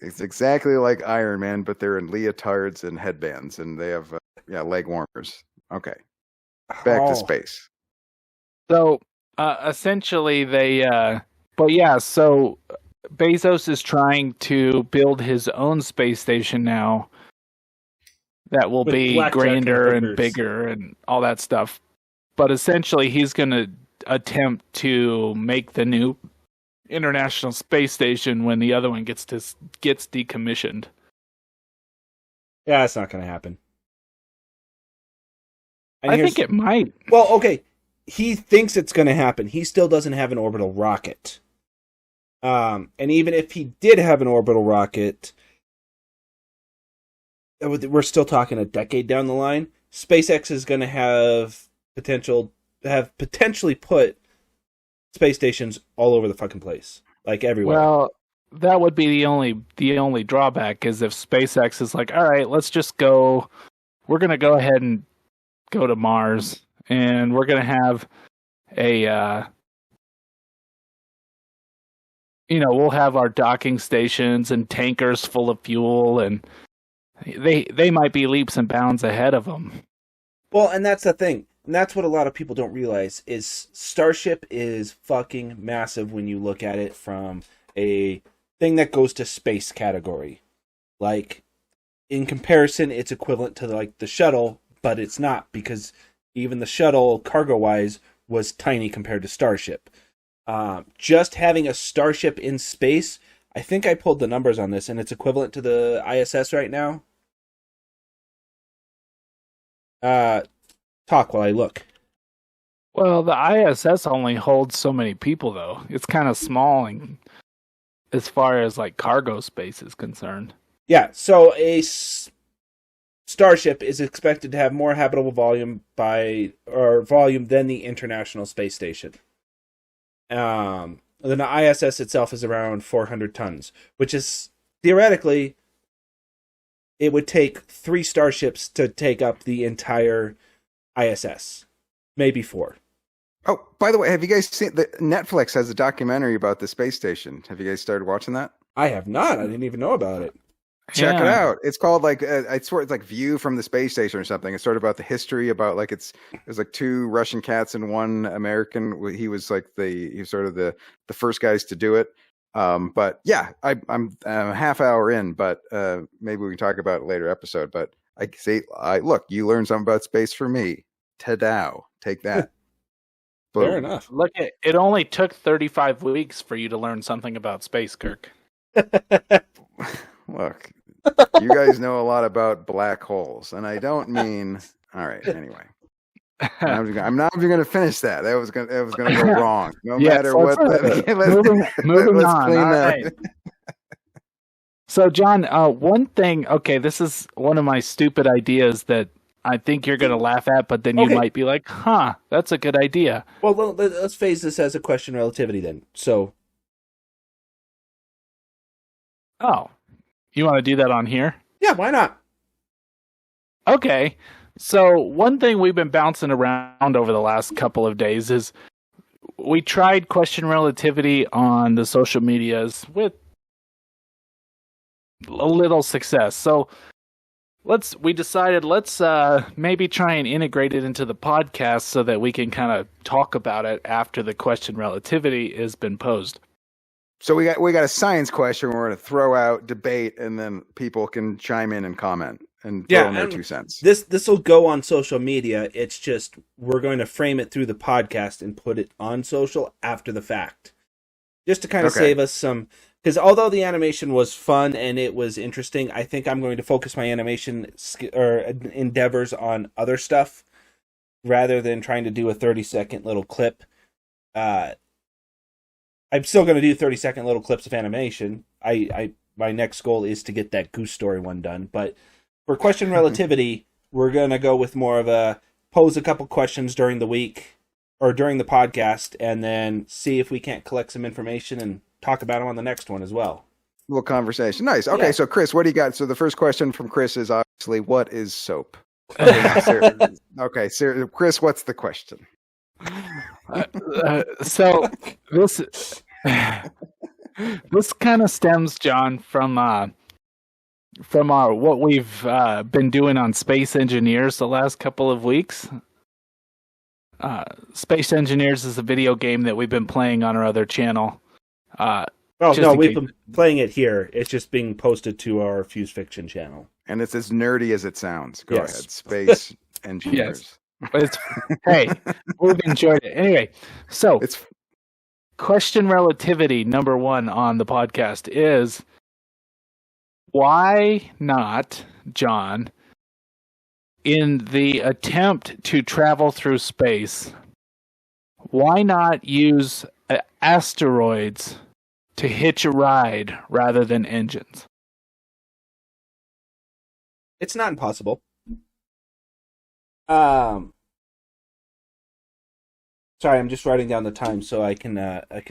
It's exactly like Iron Man, but they're in leotards and headbands, and they have leg warmers. Okay, back to space. So essentially, so Bezos is trying to build his own space station now that will be grander and bigger and all that stuff. But essentially, he's going to attempt to make the new International Space Station when the other one gets decommissioned. Yeah, it's not going to happen. And I think it might. Well, okay. He thinks it's going to happen. He still doesn't have an orbital rocket. And even if he did have an orbital rocket, we're still talking a decade down the line. SpaceX is going to have potentially put space stations all over the fucking place, like everywhere. Well, that would be the only drawback is if SpaceX is like, all right, let's just go. We're going to go ahead and go to Mars, and we're going to have we'll have our docking stations and tankers full of fuel, and They might be leaps and bounds ahead of them. Well, and that's the thing. And that's what a lot of people don't realize is Starship is fucking massive when you look at it from a thing that goes to space category. Like, in comparison, it's equivalent to like the shuttle, but it's not, because even the shuttle, cargo-wise, was tiny compared to Starship. Just having a Starship in space, I think I pulled the numbers on this, and it's equivalent to the ISS right now. Talk while I look. Well, the ISS only holds so many people, though. It's kind of small as far as like cargo space is concerned. Yeah, so a Starship is expected to have more habitable volume than the International Space Station. Then the ISS itself is around 400 tons, which is theoretically, it would take 3 starships to take up the entire ISS, maybe 4. Oh, by the way, have you guys seen Netflix has a documentary about the space station? Have you guys started watching that? I have not. I didn't even know about it. Check it out. It's called like I swear it's like View from the Space Station or something. It's sort of about the history about like there's like 2 Russian cats and 1 American. He was sort of the first guys to do it. But yeah, I'm a half hour in, but maybe we can talk about it later episode. But I say, look, you learned something about space for me. Ta-dow. Take that. Fair enough. Look, it only took 35 weeks for you to learn something about space, Kirk. Look, you guys know a lot about black holes, and I don't mean. All right. Anyway, I'm not even going to finish that. That was going to go wrong. No matter what. Moving let's on. clean All that. right. So, John, one thing. Okay, this is one of my stupid ideas that I think you're going to laugh at, but then you might be like, "Huh, that's a good idea." Well, let's phase this as a question relativity then. So, you want to do that on here? yeah, why not? Okay. So one thing we've been bouncing around over the last couple of days is we tried question relativity on the social medias with a little success. So we decided let's maybe try and integrate it into the podcast so that we can kind of talk about it after the question relativity has been posed. So we got a science question we're going to throw out, debate, and then people can chime in and comment and throw in their 2 cents. This will go on social media. It's just we're going to frame it through the podcast and put it on social after the fact, just to kind of save us some. Because although the animation was fun and it was interesting, I think I'm going to focus my animation endeavors on other stuff rather than trying to do a 30-second little clip. I'm still going to do 30-second little clips of animation. My next goal is to get that Goose Story one done. But for question relativity, we're going to go with more of a pose a couple questions during the week or during the podcast, and then see if we can't collect some information and talk about them on the next one as well. Little conversation. Nice. Okay, yeah. So Chris, what do you got? So the first question from Chris is obviously, what is soap? Okay, so Chris, what's the question? So this kind of stems, John, from what we've been doing on Space Engineers the last couple of weeks. Space Engineers is a video game that we've been playing on our other channel. We've been playing it here. It's just being posted to our Fuse Fiction channel. And it's as nerdy as it sounds. Go ahead. Space Engineers. Yes. But it's hey, we've enjoyed it. Anyway, so it's question relativity number 1 on the podcast is, why not, John, in the attempt to travel through space, why not use asteroids to hitch a ride rather than engines? It's not impossible. Sorry, I'm just writing down the time so I can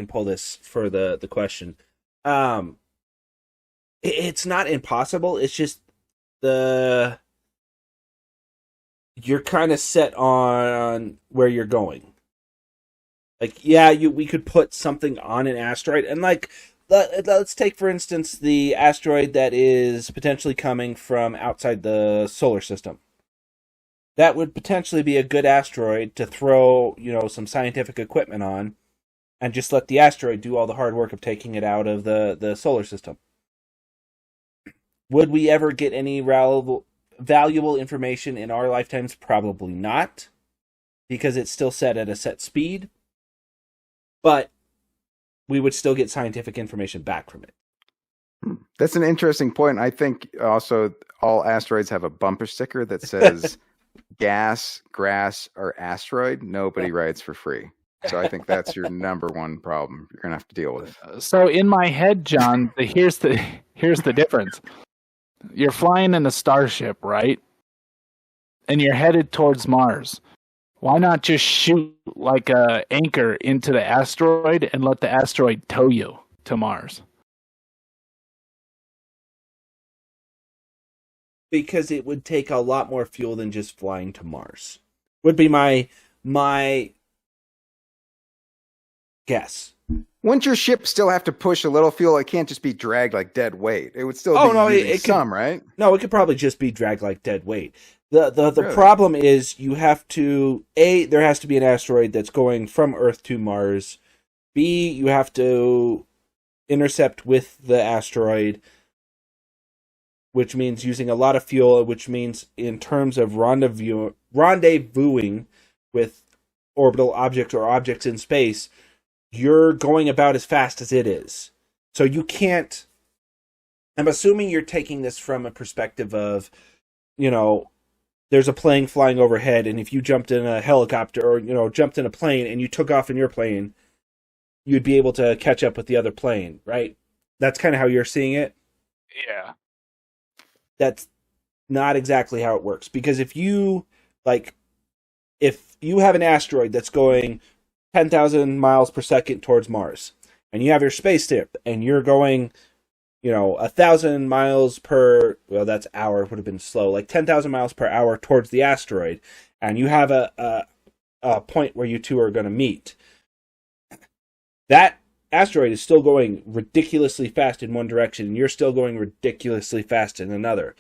pull this for the question. It's not impossible. It's just you're kind of set on where you're going. Like, yeah, we could put something on an asteroid, and like let's take, for instance, the asteroid that is potentially coming from outside the solar system. That would potentially be a good asteroid to throw, some scientific equipment on, and just let the asteroid do all the hard work of taking it out of the solar system. Would we ever get any valuable information in our lifetimes? Probably not, because it's still set at a set speed. But we would still get scientific information back from it. That's an interesting point. I think also all asteroids have a bumper sticker that says gas, grass, or asteroid. Nobody rides for free. So I think that's your number one problem you're going to have to deal with. So in my head, John, here's the difference. You're flying in a starship, right? And you're headed towards Mars. Why not just shoot like a anchor into the asteroid and let the asteroid tow you to Mars? Because it would take a lot more fuel than just flying to Mars. Would be my guess. Wouldn't your ship still have to push a little fuel? It can't just be dragged like dead weight. It would still be some, right? No, it could probably just be dragged like dead weight. The Really? problem is you have to, there has to be an asteroid that's going from Earth to Mars. B, you have to intercept with the asteroid, which means using a lot of fuel, which means in terms of rendezvousing with orbital objects or objects in space, you're going about as fast as it is. So you can't... I'm assuming you're taking this from a perspective of, there's a plane flying overhead, and if you jumped in a helicopter or, jumped in a plane and you took off in your plane, you'd be able to catch up with the other plane, right? That's kind of how you're seeing it? Yeah. That's not exactly how it works. Because if you have an asteroid that's going 10,000 miles per second towards Mars, and you have your spaceship, and you're going, 1,000 miles per, well, that's hour, would have been slow, like 10,000 miles per hour towards the asteroid, and you have a point where you two are going to meet. That asteroid is still going ridiculously fast in one direction, and you're still going ridiculously fast in another.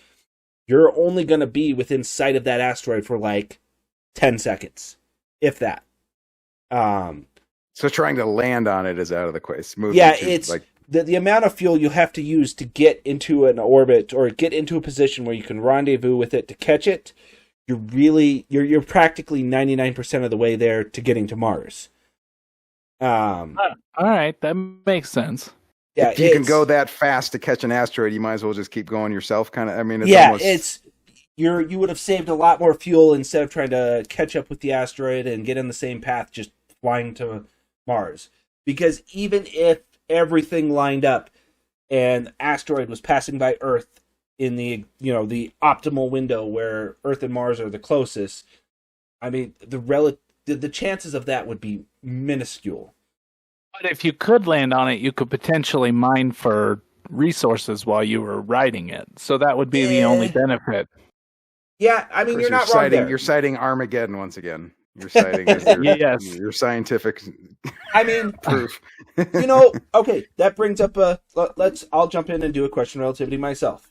You're only going to be within sight of that asteroid for like 10 seconds, if that. So trying to land on it is out of the question. Yeah, it's like the amount of fuel you have to use to get into an orbit or get into a position where you can rendezvous with it to catch it. You're practically 99% of the way there to getting to Mars. All right, that makes sense. Yeah, if you can go that fast to catch an asteroid, you might as well just keep going yourself. Kind of. I mean, you would have saved a lot more fuel instead of trying to catch up with the asteroid and get in the same path, just flying to Mars. Because even if everything lined up and the asteroid was passing by Earth in the optimal window where Earth and Mars are the closest, I mean, the chances of that would be minuscule. But if you could land on it, you could potentially mine for resources while you were riding it. So that would be the only benefit. Yeah, I mean, you're not wrong there. You're citing Armageddon once again. You're citing your scientific proof. Okay, that brings up I'll jump in and do a question relativity myself.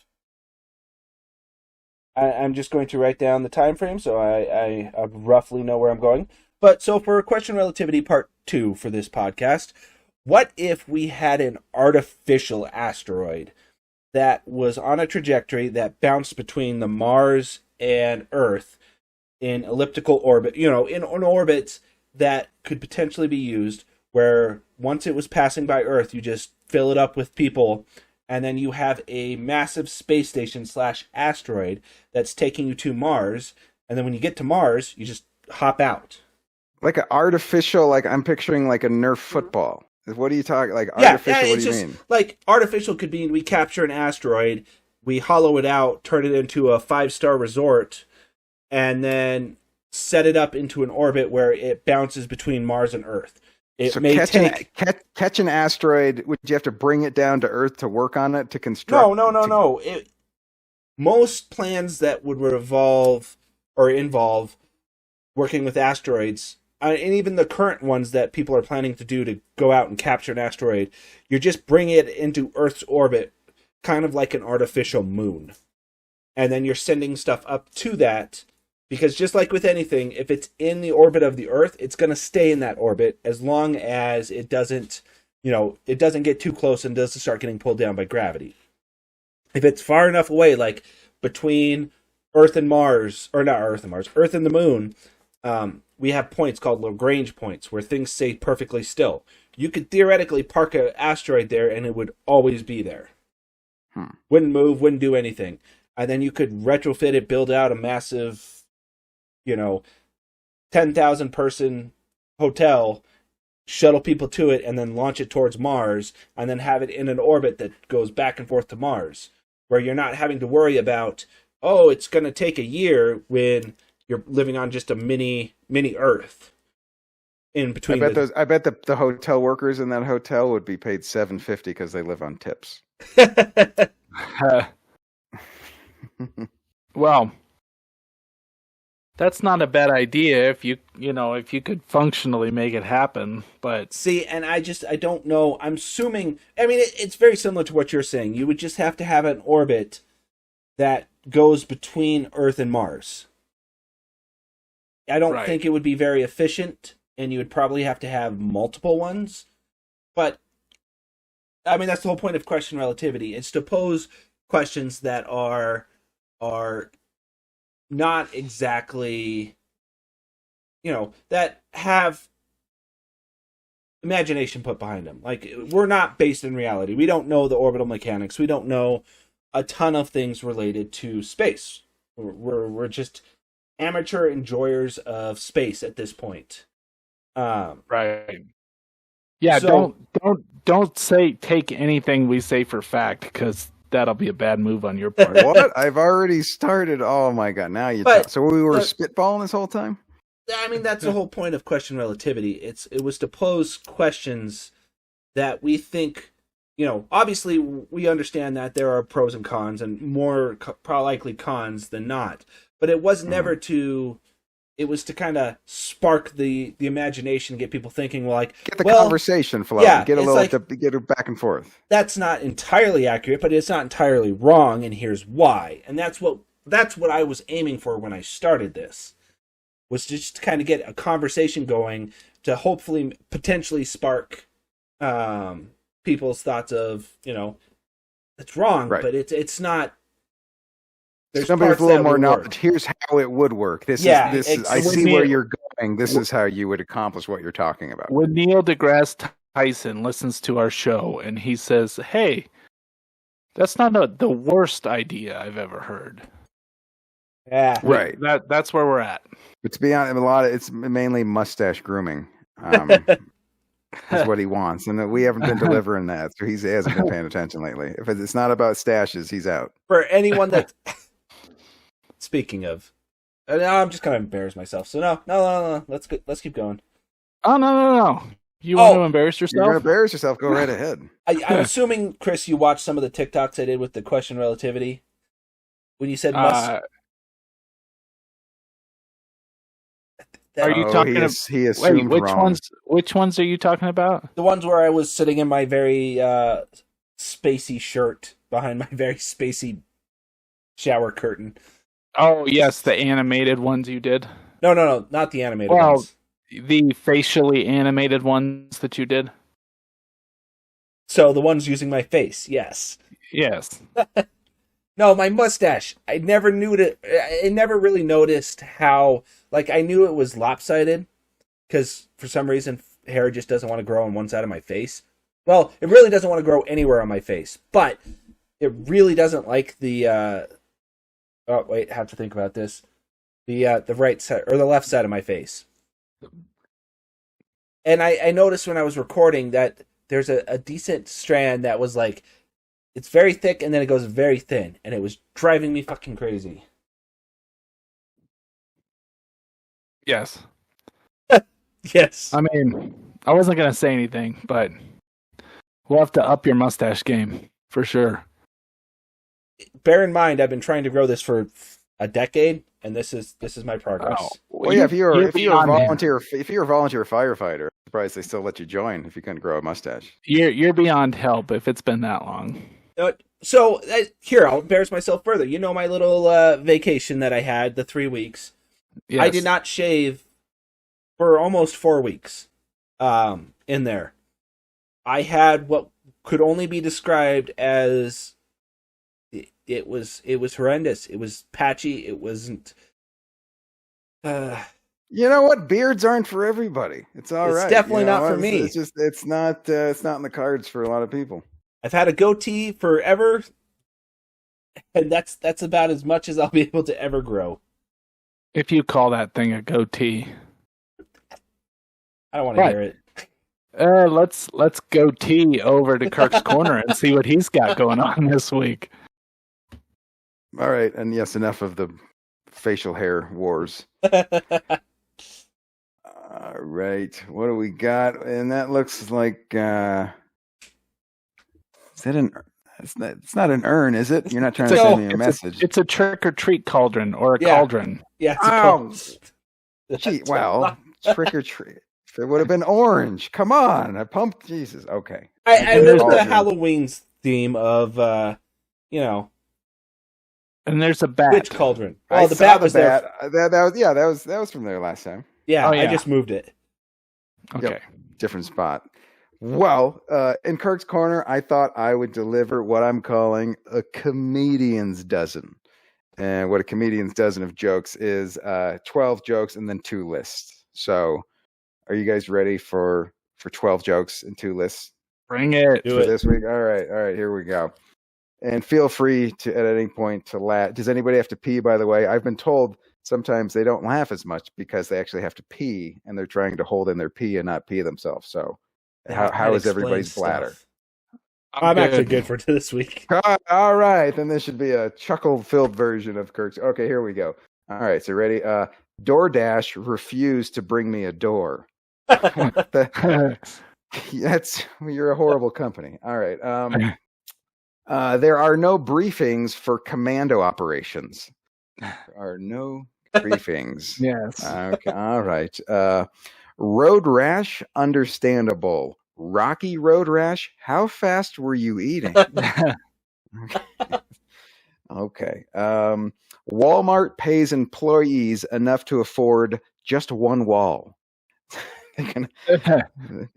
I'm just going to write down the time frame so I roughly know where I'm going. But so for question relativity part 2 for this podcast, what if we had an artificial asteroid that was on a trajectory that bounced between the Mars and Earth in elliptical orbit, in orbits that could potentially be used, where once it was passing by Earth, you just fill it up with people, and then you have a massive space station / asteroid that's taking you to Mars, and then when you get to Mars, you just hop out. Like an artificial, I'm picturing like a Nerf football. What are you talking? Like artificial? What do you mean? Like artificial could be we capture an asteroid, we hollow it out, turn it into a 5-star resort, and then set it up into an orbit where it bounces between Mars and Earth. Catch an asteroid. Would you have to bring it down to Earth to work on it to construct? No. Most plans that would involve working with asteroids and even the current ones that people are planning to do to go out and capture an asteroid, you're just bringing it into Earth's orbit, kind of like an artificial moon. And then you're sending stuff up to that, because just like with anything, if it's in the orbit of the Earth, it's going to stay in that orbit as long as it doesn't, it doesn't get too close and doesn't start getting pulled down by gravity. If it's far enough away, like between Earth and Mars, or not Earth and Mars, Earth and the Moon, we have points called Lagrange points where things stay perfectly still. You could theoretically park an asteroid there and it would always be there. Wouldn't move, wouldn't do anything. And then you could retrofit it, build out a massive, 10,000 person hotel, shuttle people to it, and then launch it towards Mars, and then have it in an orbit that goes back and forth to Mars, where you're not having to worry about, it's going to take a year when you're living on just a mini Earth. In between, I bet the hotel workers in that hotel would be paid $7.50 because they live on tips. Well, that's not a bad idea if you could functionally make it happen. But see, and I don't know. I'm assuming. I mean, it's very similar to what you're saying. You would just have to have an orbit that goes between Earth and Mars. I don't think it would be very efficient, and you would probably have to have multiple ones. But I mean, that's the whole point of question relativity. It's to pose questions that are not exactly, that have imagination put behind them. Like, we're not based in reality. We don't know the orbital mechanics. We don't know a ton of things related to space. We're just amateur enjoyers of space at this point. Right. Yeah, so, don't take anything we say for fact, because that'll be a bad move on your part. What? I've already started. Oh my god! Now you. So we were spitballing this whole time. I mean, that's the whole point of question relativity. It was to pose questions that we think. Obviously, we understand that there are pros and cons, and more likely cons than not. But it was never to. It was to kind of spark the imagination, get people thinking, get the conversation flowing, get it back and forth. That's not entirely accurate, but it's not entirely wrong, and here's why. And that's what I was aiming for when I started this, was just to kind of get a conversation going to hopefully potentially spark people's thoughts of, it's wrong, but it's not. Somebody's a little more knowledge. Here's how it would work. This is. I see where you're going. This is how you would accomplish what you're talking about. When Neil deGrasse Tyson listens to our show and he says, "Hey, that's not the worst idea I've ever heard." Yeah, right. That's where we're at. But to be honest, it's mainly mustache grooming. That's what he wants, and we haven't been delivering that, so he hasn't been paying attention lately. If it's not about stashes, he's out. For anyone that. Speaking of, I'm just gonna embarrass myself. So no. Let's keep going. Oh no! You want to embarrass yourself? You're gonna embarrass yourself. Go right ahead. I'm assuming, Chris, you watched some of the TikToks I did with the question relativity when you said must. Are you talking about? He assumed wrong. Which ones are you talking about? The ones where I was sitting in my very spacey shirt behind my very spacey shower curtain. Oh, yes, the animated ones you did? No, not the animated ones. The facially animated ones that you did? So, the ones using my face, yes. Yes. No, my mustache. I never really noticed how, I knew it was lopsided, because for some reason, hair just doesn't want to grow on one side of my face. Well, it really doesn't want to grow anywhere on my face, but it really doesn't like the, oh, wait, have to think about this. The right side, or the left side of my face. And I noticed when I was recording that there's a decent strand that was it's very thick and then it goes very thin. And it was driving me fucking crazy. Yes. Yes. I mean, I wasn't going to say anything, but we'll have to up your mustache game, for sure. Bear in mind, I've been trying to grow this for a decade, and this is my progress. Oh, Well, yeah, if you're a beyond volunteer firefighter, I'm surprised they still let you join if you couldn't grow a mustache. You're beyond help if it's been that long. So here, I'll embarrass myself further. You know my little vacation that I had, the 3 weeks. Yes. I did not shave for almost 4 weeks in there. I had what could only be described as it was horrendous. It was patchy. It wasn't. You know what? Beards aren't for everybody. It's all right. It's definitely not for me. It's just it's not in the cards for a lot of people. I've had a goatee forever, and that's about as much as I'll be able to ever grow. If you call that thing a goatee. I don't want to hear it. Let's goatee over to Kirk's Corner and see what he's got going on this week. All right, and yes, enough of the facial hair wars. All right, what do we got? And that looks like is that an? It's not an urn, is it? You're not trying to send me a message. It's a trick or treat cauldron or a cauldron. Yeah. Gee, well, trick or treat. If it would have been orange. Come on, I pumped. Jesus. Okay. I know the Halloween theme of And there's a bat. Witch cauldron. Oh, the bat was there. That was from there last time. Yeah, I just moved it. Okay. Yep, different spot. Well, in Kirk's Corner, I thought I would deliver what I'm calling a comedian's dozen. And what a comedian's dozen of jokes is 12 jokes and then 2 lists. So are you guys ready for 12 jokes and 2 lists? Bring it. For this week? All right, here we go. And feel free to, at any point, to laugh. Does anybody have to pee, by the way? I've been told sometimes they don't laugh as much because they actually have to pee, and they're trying to hold in their pee and not pee themselves. So how is everybody's bladder? I'm actually good for this week. All right, then this should be a chuckle-filled version of Kirk's. Okay, here we go. All right, so ready? DoorDash refused to bring me a door. You're a horrible company. All right. There are no briefings for commando operations. There are no briefings. Yes. Okay. All right. Road rash, understandable. Rocky road rash, how fast were you eating? Okay. Walmart pays employees enough to afford just one wall. They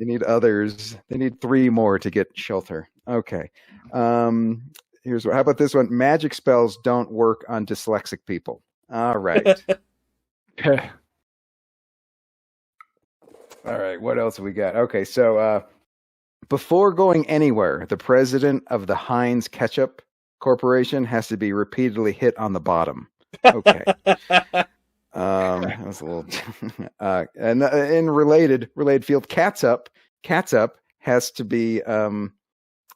need others. They need 3 more to get shelter. Okay. How about this one? Magic spells don't work on dyslexic people. All right. All right. What else have we got? Okay. So before going anywhere, the president of the Heinz Ketchup Corporation has to be repeatedly hit on the bottom. Okay. That was a little. And in related field, catsup has to be.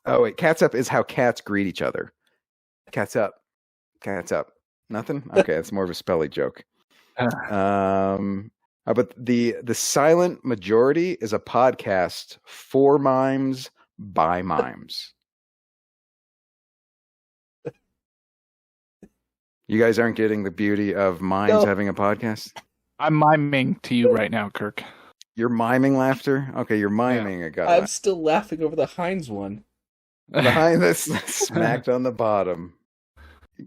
Catsup is how cats greet each other. Catsup. Nothing. Okay, that's more of a spelling joke. But the silent majority is a podcast for mimes by mimes. You guys aren't getting the beauty of mimes having a podcast? I'm miming to you right now, Kirk. You're miming laughter? Okay, you're miming. Yeah. I'm still laughing over the Heinz one. Behind this smacked on the bottom.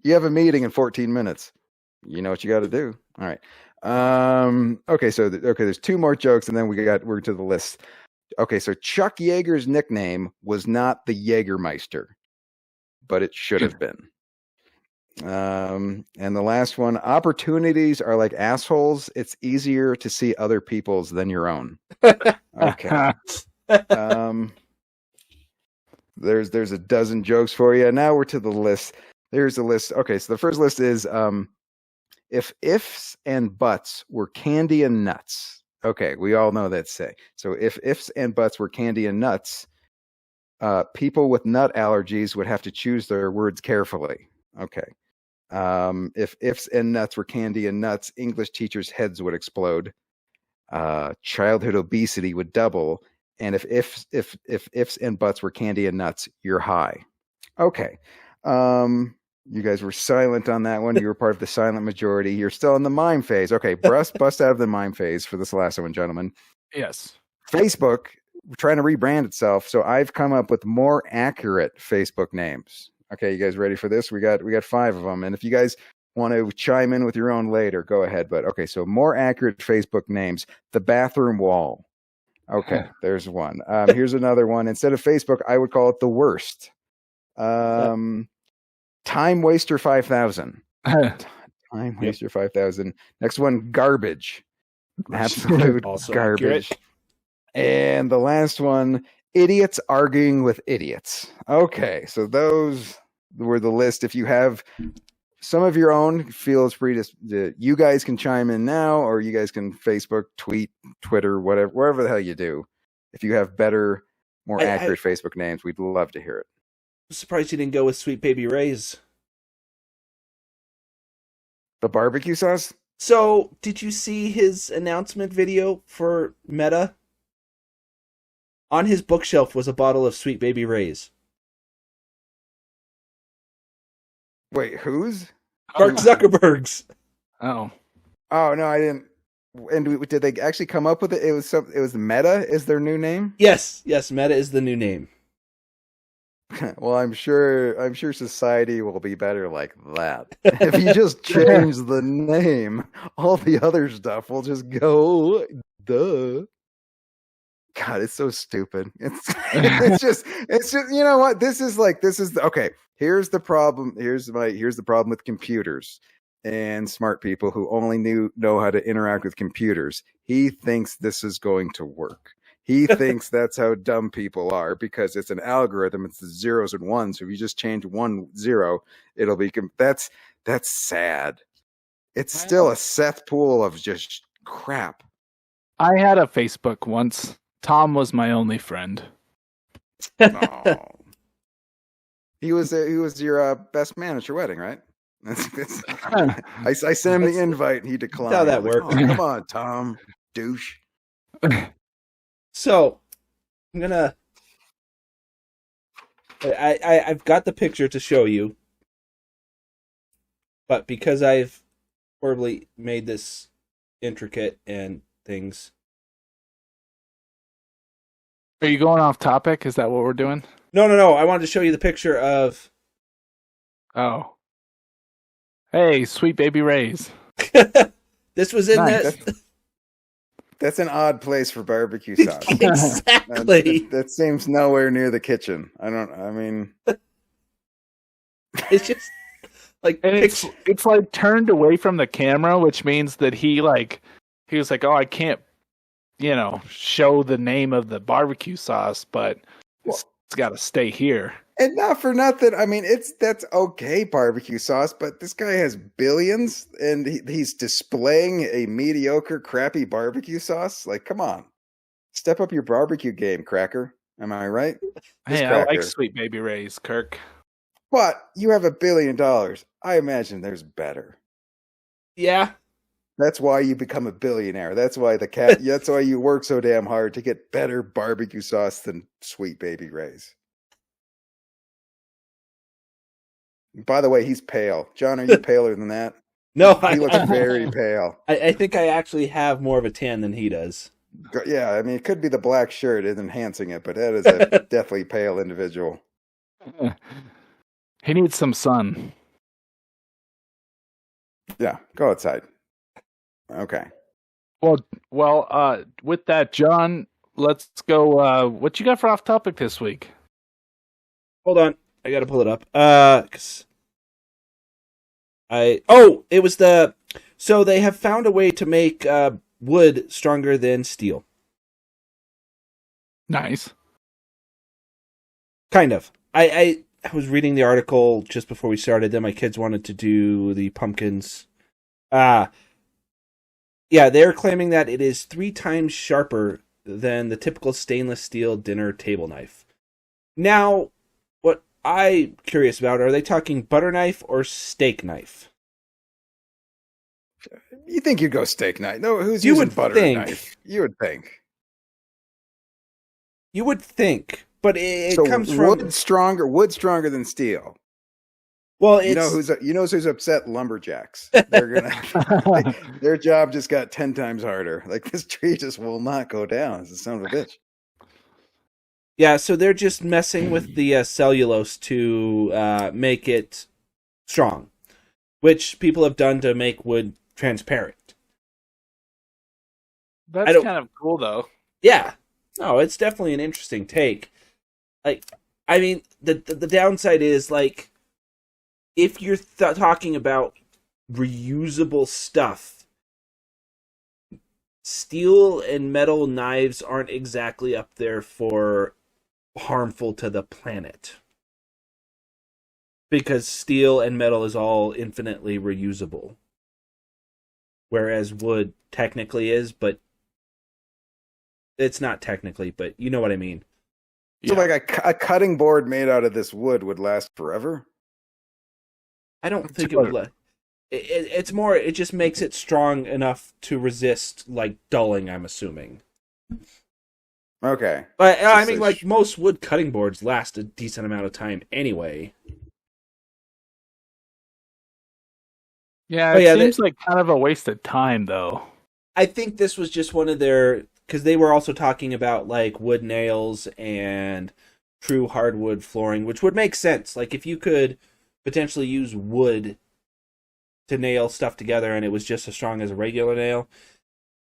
You have a meeting in 14 minutes. You know what you got to do. All right. Okay, so there's 2 more jokes, and then we're to the list. Okay, so Chuck Yeager's nickname was not the Jägermeister, but it should have been. And the last one, opportunities are like assholes. It's easier to see other people's than your own. Okay. There's a dozen jokes for you. Now we're to the list. There's the list. Okay, so the first list is if ifs and buts were candy and nuts. Okay, we all know that say. So if ifs and buts were candy and nuts, people with nut allergies would have to choose their words carefully. Okay. If ifs and nuts were candy and nuts, English teachers' heads would explode. Childhood obesity would double. And if ifs and buts were candy and nuts, you're high. Okay. You guys were silent on that one. You were part of the silent majority. You're still in the mime phase. Okay, bust out of the mime phase for this last one, gentlemen. Yes. Facebook trying to rebrand itself, so I've come up with more accurate Facebook names. Okay, you guys ready for this? We got 5 of them, and if you guys want to chime in with your own later, go ahead. But okay, so more accurate Facebook names: the bathroom wall. Okay, there's one. Here's another one. Instead of Facebook, I would call it the worst. Time Waster 5000. Time Waster 5000. Next one, garbage. Absolute Also garbage. accurate. And the last one, idiots arguing with idiots. Okay, so those were the list. If you have some of your own, feel free to you guys can chime in now, or you guys can Facebook, tweet, Twitter, wherever the hell you do. If you have better, more accurate Facebook names, we'd love to hear it. I'm surprised you didn't go with Sweet Baby Ray's. The barbecue sauce? So, did you see his announcement video for Meta? On his bookshelf was a bottle of Sweet Baby Ray's. Wait, whose? Mark Zuckerberg's. Oh. Oh no, I didn't. And did they actually come up with it? It was Meta is their new name. Yes, Meta is the new name. Well, I'm sure society will be better like that. If you just change the name, all the other stuff will just go duh. God, it's so stupid. It's just you know what? This is okay. Here's the problem. Here's the problem with computers and smart people who only know how to interact with computers. He thinks this is going to work. He thinks that's how dumb people are because it's an algorithm. It's the zeros and ones. So if you just change 1 0, it'll be that's sad. It's still a cesspool of just crap. I had a Facebook once. Tom was my only friend. Oh. He was your best man at your wedding, right? I sent him the invite and he declined. That's how that worked. Oh, come on, Tom, douche. So, I'm gonna. I've got the picture to show you, but because I've horribly made this intricate and things. Are you going off topic? Is that what we're doing? No. I wanted to show you the picture of. Oh. Hey, Sweet Baby Ray's. This was in Nice. that. That's an odd place for barbecue sauce. Exactly. That seems nowhere near the kitchen. It's just like And it's like turned away from the camera, which means that he was like, oh, I can't, show the name of the barbecue sauce, but it's got to stay here. And not for nothing. That's okay barbecue sauce, but this guy has billions, and he's displaying a mediocre, crappy barbecue sauce. Like, come on, step up your barbecue game, Cracker. Am I right? Hey, I like Sweet Baby Ray's, Kirk. But you have $1 billion. I imagine there's better. Yeah. That's why you become a billionaire. That's why that's why you work so damn hard to get better barbecue sauce than Sweet Baby Ray's. By the way, he's pale. John, are you paler than that? No, He looks very pale. I think I actually have more of a tan than he does. Yeah, it could be the black shirt is enhancing it, but that is a deathly pale individual. He needs some sun. Yeah, go outside. Okay. Well, with that, John, let's go. What you got for off topic this week? Hold on, I gotta pull it up. It was so they have found a way to make wood stronger than steel. Nice. Kind of. I was reading the article just before we started. Then my kids wanted to do the pumpkins. Yeah, they're claiming that it is 3 times sharper than the typical stainless steel dinner table knife. Now, what I'm curious about, are they talking butter knife or steak knife? You think you'd go steak knife? No, who's using butter knife? You would think. You would think, but it so comes from wood stronger than steel. Well, You know who's upset? Lumberjacks. They're gonna their job just got 10 times harder. Like this tree just will not go down. It's a son of a bitch. yeah. So they're just messing with the cellulose to make it strong, which people have done to make wood transparent. That's kind of cool, though. Yeah. No, it's definitely an interesting take. Like, I mean, the downside is, like, if you're talking about reusable stuff, steel and metal knives aren't exactly up there for harmful to the planet. Because steel and metal is all infinitely reusable. Whereas wood technically is, but it's not technically, but you know what I mean. So like a cutting board made out of this wood would last forever? I don't think it would. It's more. It just makes it strong enough to resist like dulling. I'm assuming. Okay, but I mean, like most wood cutting boards last a decent amount of time anyway. Yeah, it seems like kind of a waste of time, though. I think this was just one of their, because they were also talking about like wood nails and true hardwood flooring, which would make sense. Like if you could potentially use wood to nail stuff together and it was just as strong as a regular nail,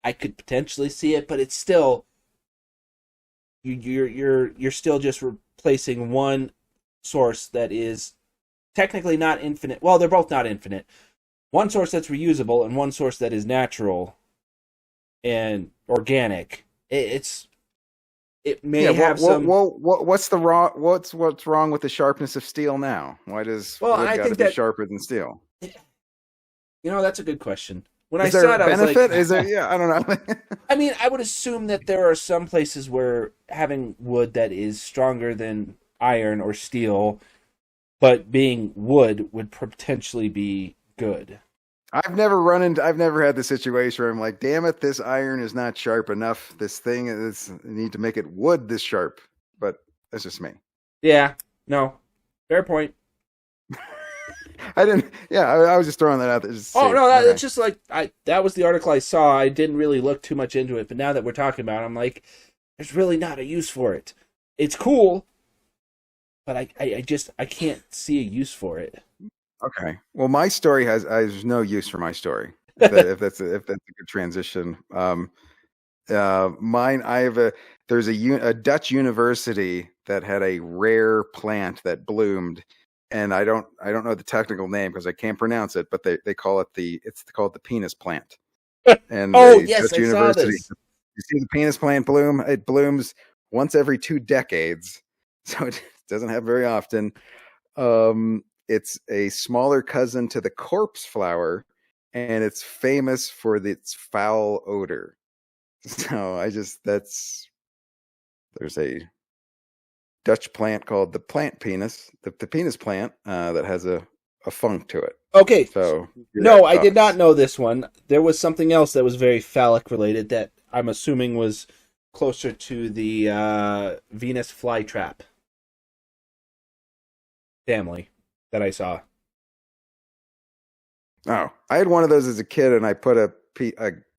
I could potentially see it, but it's still you're still just replacing one source that is technically not infinite. Well, they're both not infinite. One source that's reusable and one source that is natural and organic. It may have some. What's wrong with the sharpness of steel now? Why does wood got to be sharper than steel? You know, that's a good question. When I saw it, I was like, is there? Yeah, I don't know. I mean, I would assume that there are some places where having wood that is stronger than iron or steel, but being wood would potentially be good. I've never had the situation where I'm like, damn it, this iron is not sharp enough. This thing is need to make it wood this sharp. But that's just me. Yeah, no, fair point. I didn't. Yeah, I was just throwing that out there. It's just like that was the article I saw. I didn't really look too much into it, but now that we're talking about it, I'm like, there's really not a use for it. It's cool, but I can't see a use for it. Okay. Well, my story there's no use for my story. If that's a good transition. There's a Dutch university that had a rare plant that bloomed, and I don't know the technical name because I can't pronounce it, but they call it it's called the penis plant. And yes, Dutch I saw this. You see the penis plant bloom? It blooms once every 2 decades, so it doesn't happen very often. It's a smaller cousin to the corpse flower, and it's famous for its foul odor. So there's a Dutch plant called the plant penis, the penis plant, that has a funk to it. Okay. So no, I did not know this one. There was something else that was very phallic related that I'm assuming was closer to the Venus flytrap family that I saw. Oh, I had one of those as a kid, and I put a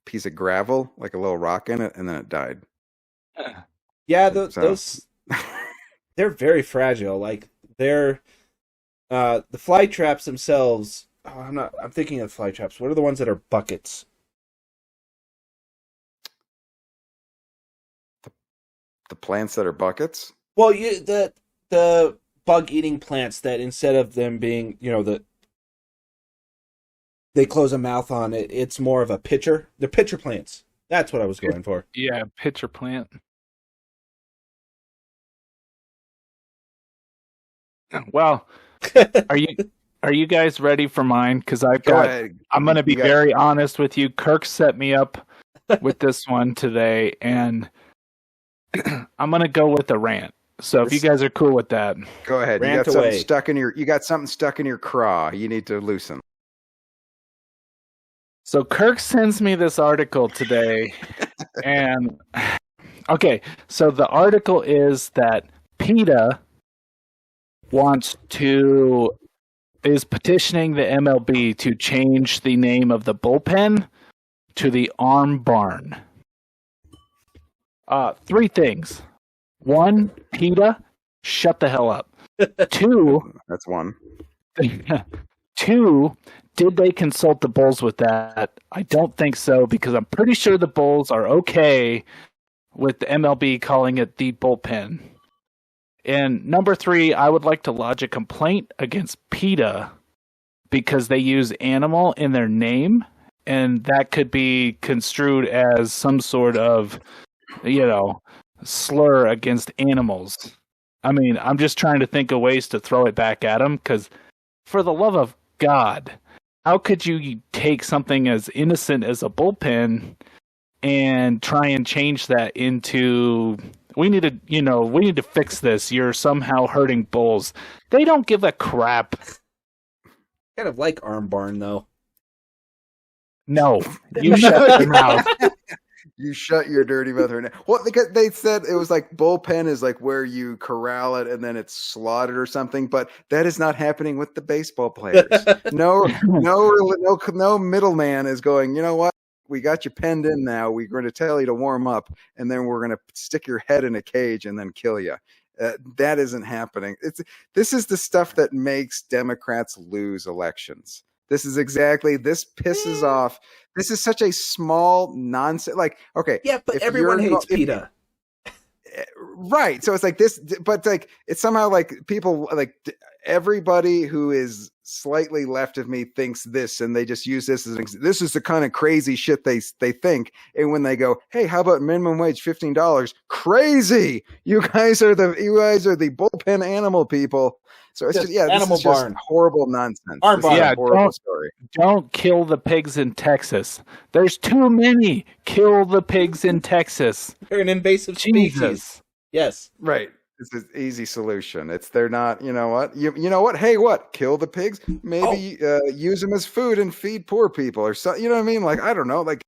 piece of gravel, like a little rock, in it, and then it died. Yeah, those they're very fragile. Like they're the fly traps themselves. I'm thinking of fly traps. What are the ones that are buckets? The plants that are buckets. Well, the bug-eating plants that instead of them being, they close a mouth on it, it's more of a pitcher. The pitcher plants. That's what I was going for. Yeah, pitcher plant. Well, are you guys ready for mine? Because I'm going to be very honest with you. Kirk set me up with this one today, and I'm going to go with a rant. So if you guys are cool with that, go ahead. You got something stuck in your craw. You need to loosen. So Kirk sends me this article today, and okay, so the article is that PETA wants to is petitioning the MLB to change the name of the bullpen to the Arm Barn. 3 things. 1, PETA, shut the hell up. 2, That's one. 2, did they consult the Bulls with that? I don't think so, because I'm pretty sure the Bulls are okay with the MLB calling it the bullpen. And number 3, I would like to lodge a complaint against PETA because they use animal in their name, and that could be construed as some sort of, slur against animals. I mean, I'm just trying to think of ways to throw it back at them, because for the love of God, how could you take something as innocent as a bullpen and try and change that into, we need to fix this. You're somehow hurting Bulls. They don't give a crap. Kind of like Arm Barn, though. No, you shut your mouth. You shut your dirty mouth right now. Well, because they said it was like bullpen is like where you corral it and then it's slaughtered or something, but that is not happening with the baseball players. No middleman is going, you know what? We got you penned in now. We're going to tell you to warm up, and then we're going to stick your head in a cage and then kill you. That isn't happening. This is the stuff that makes Democrats lose elections. This pisses off. This is such a small nonsense. Like, okay. Yeah, but everyone hates PETA. Right. So it's like this, but like, it's somehow like people, like everybody who is slightly left of me thinks this, and they just use this as this is the kind of crazy shit they think. And when they go, hey, how about minimum wage $15? Crazy. You guys are the bullpen animal people. So it's just Animal Barn. Just horrible nonsense. Arm Barn. Yeah, horrible story. Don't kill the pigs in Texas. There's too many. Kill the pigs in Texas. They're an invasive Jesus. species. Yes. Right. It's an easy solution. They're not, you know what? You know what? Hey, what? Kill the pigs? Maybe use them as food and feed poor people or so. You know what I mean? Like, I don't know. Like,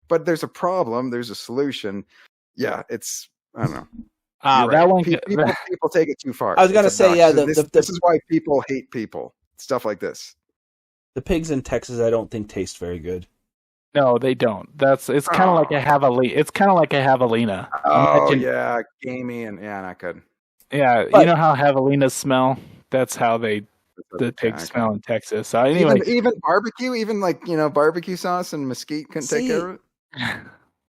but there's a problem. There's a solution. Yeah, I don't know. That one. People take it too far. I was gonna say, this is why people hate people. Stuff like this. The pigs in Texas, I don't think taste very good. No, they don't. It's kind of like a javelina. It's kind of like a javelina. Oh, yeah, gamey and not good. Yeah, but, you know how javelinas smell? That's how the pigs smell in Texas. So anyway, even barbecue, even like barbecue sauce and mesquite couldn't take care of it.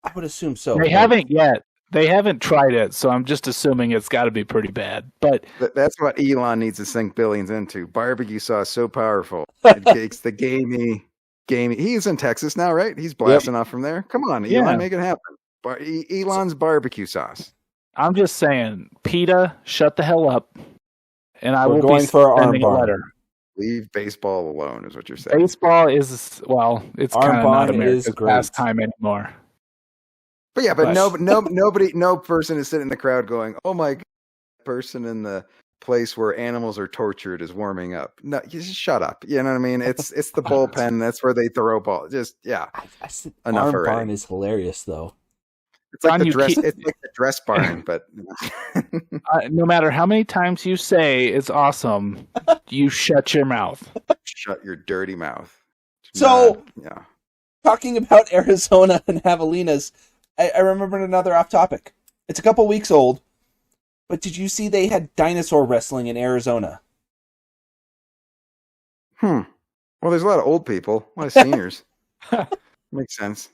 I would assume so. They haven't yet. They haven't tried it, so I'm just assuming it's got to be pretty bad. But that's what Elon needs to sink billions into. Barbecue sauce so powerful. It takes the gamey. He's in Texas now, right? He's blasting off from there. Come on, Elon, make it happen. Elon's barbecue sauce. I'm just saying, PETA, shut the hell up. And I will going be for sending a letter. Leave baseball alone, is what you're saying. Baseball is, it's kind of not America's pastime anymore. But yeah, but no person is sitting in the crowd going, "Oh my God, person in the place where animals are tortured is warming up." No, you just shut up. You know what I mean? It's the bullpen. That's where they throw ball. Just enough Arm already. Barn is hilarious, though. It's like the dress. It's like the dress barn, but no matter how many times you say it's awesome, you shut your mouth. Shut your dirty mouth. Talking about Arizona and javelinas. I remembered another off topic. It's a couple weeks old, but did you see they had dinosaur wrestling in Arizona? Well, there's a lot of old people, a lot of seniors. Makes sense.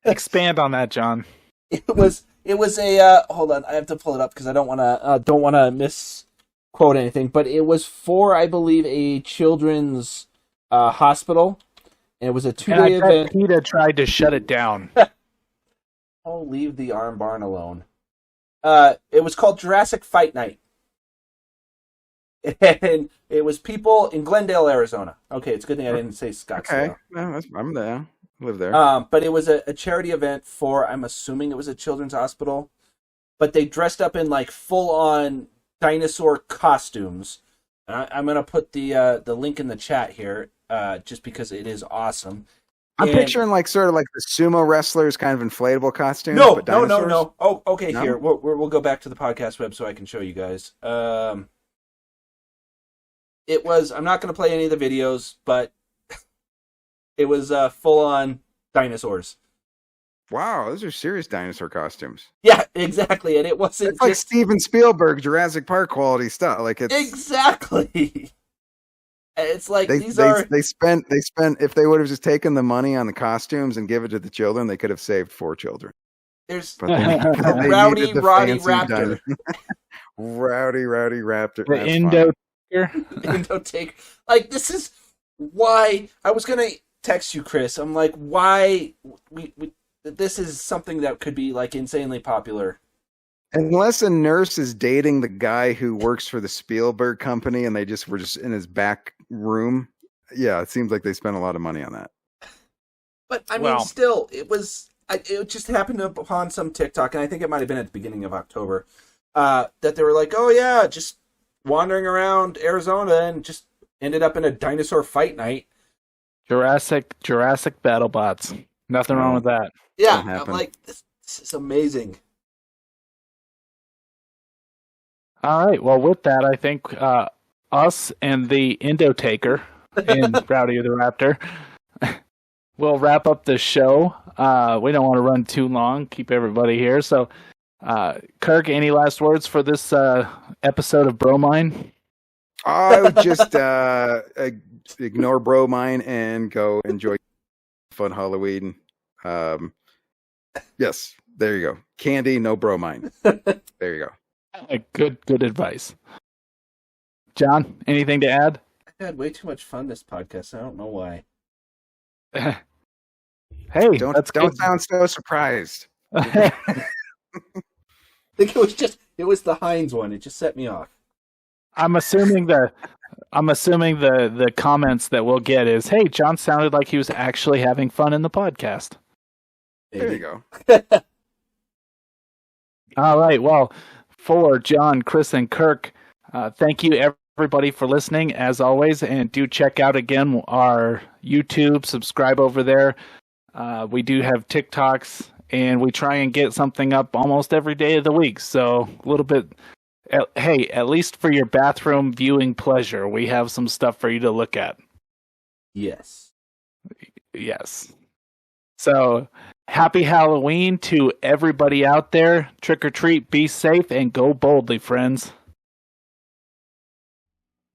Expand on that, John. It was a hold on, I have to pull it up because I don't want to misquote anything, but it was for, I believe, a children's hospital. And it was a 2-day event. PETA tried to shut it down. Oh, leave the Arm Barn alone. It was called Jurassic Fight Night. And it was people in Glendale, Arizona. Okay, it's a good thing I didn't say Scottsdale. Okay, I'm there. Live there. But it was a charity event for, I'm assuming it was a children's hospital. But they dressed up in like full-on dinosaur costumes. I'm going to put the link in the chat here. Just because it is awesome. I'm picturing like sort of like the sumo wrestlers kind of inflatable costumes. No. Oh, okay. No? Here, we'll go back to the podcast web so I can show you guys. it was. I'm not going to play any of the videos, but it was full on dinosaurs. Wow, those are serious dinosaur costumes. Yeah, exactly. And it wasn't It's like just Steven Spielberg, Jurassic Park quality stuff. Like it's exactly. It's like they spent if they would have just taken the money on the costumes and give it to the children, they could have saved 4 children. There's But they Rowdy needed the Roddy fancy Raptor. Rowdy Raptor. The That's Indo. Take like this is why I was gonna text you, Chris. I'm like, why we this is something that could be like insanely popular. Unless a nurse is dating the guy who works for the Spielberg company and they just were just in his back room. Yeah, it seems like they spent a lot of money on that. But I mean, still, it just happened upon some TikTok, and I think it might have been at the beginning of October, that they were like, oh yeah, just wandering around Arizona and just ended up in a dinosaur fight night. Jurassic BattleBots. Nothing wrong with that. Yeah, I'm like, this is amazing. All right. Well, with that, I think us and the Indo-Taker and Rowdy the Raptor will wrap up the show. We don't want to run too long, keep everybody here. So, Kirk, any last words for this episode of Bromine? I would just ignore Bromine and go enjoy fun Halloween. Yes, there you go. Candy, no Bromine. There you go. Good advice. John, anything to add? I had way too much fun this podcast. I don't know why. Hey, don't sound so surprised. I think it was the Heinz one. It just set me off. I'm assuming the comments that we'll get is, hey, John sounded like he was actually having fun in the podcast. Maybe. There you go. All right. Well, for John, Chris, and Kirk, thank you everybody for listening as always, and do check out again our YouTube. Subscribe over there. We do have TikToks, and we try and get something up almost every day of the week. So a little bit. Hey, at least for your bathroom viewing pleasure, we have some stuff for you to look at. Yes. So, happy Halloween to everybody out there. Trick or treat, be safe, and go boldly, friends.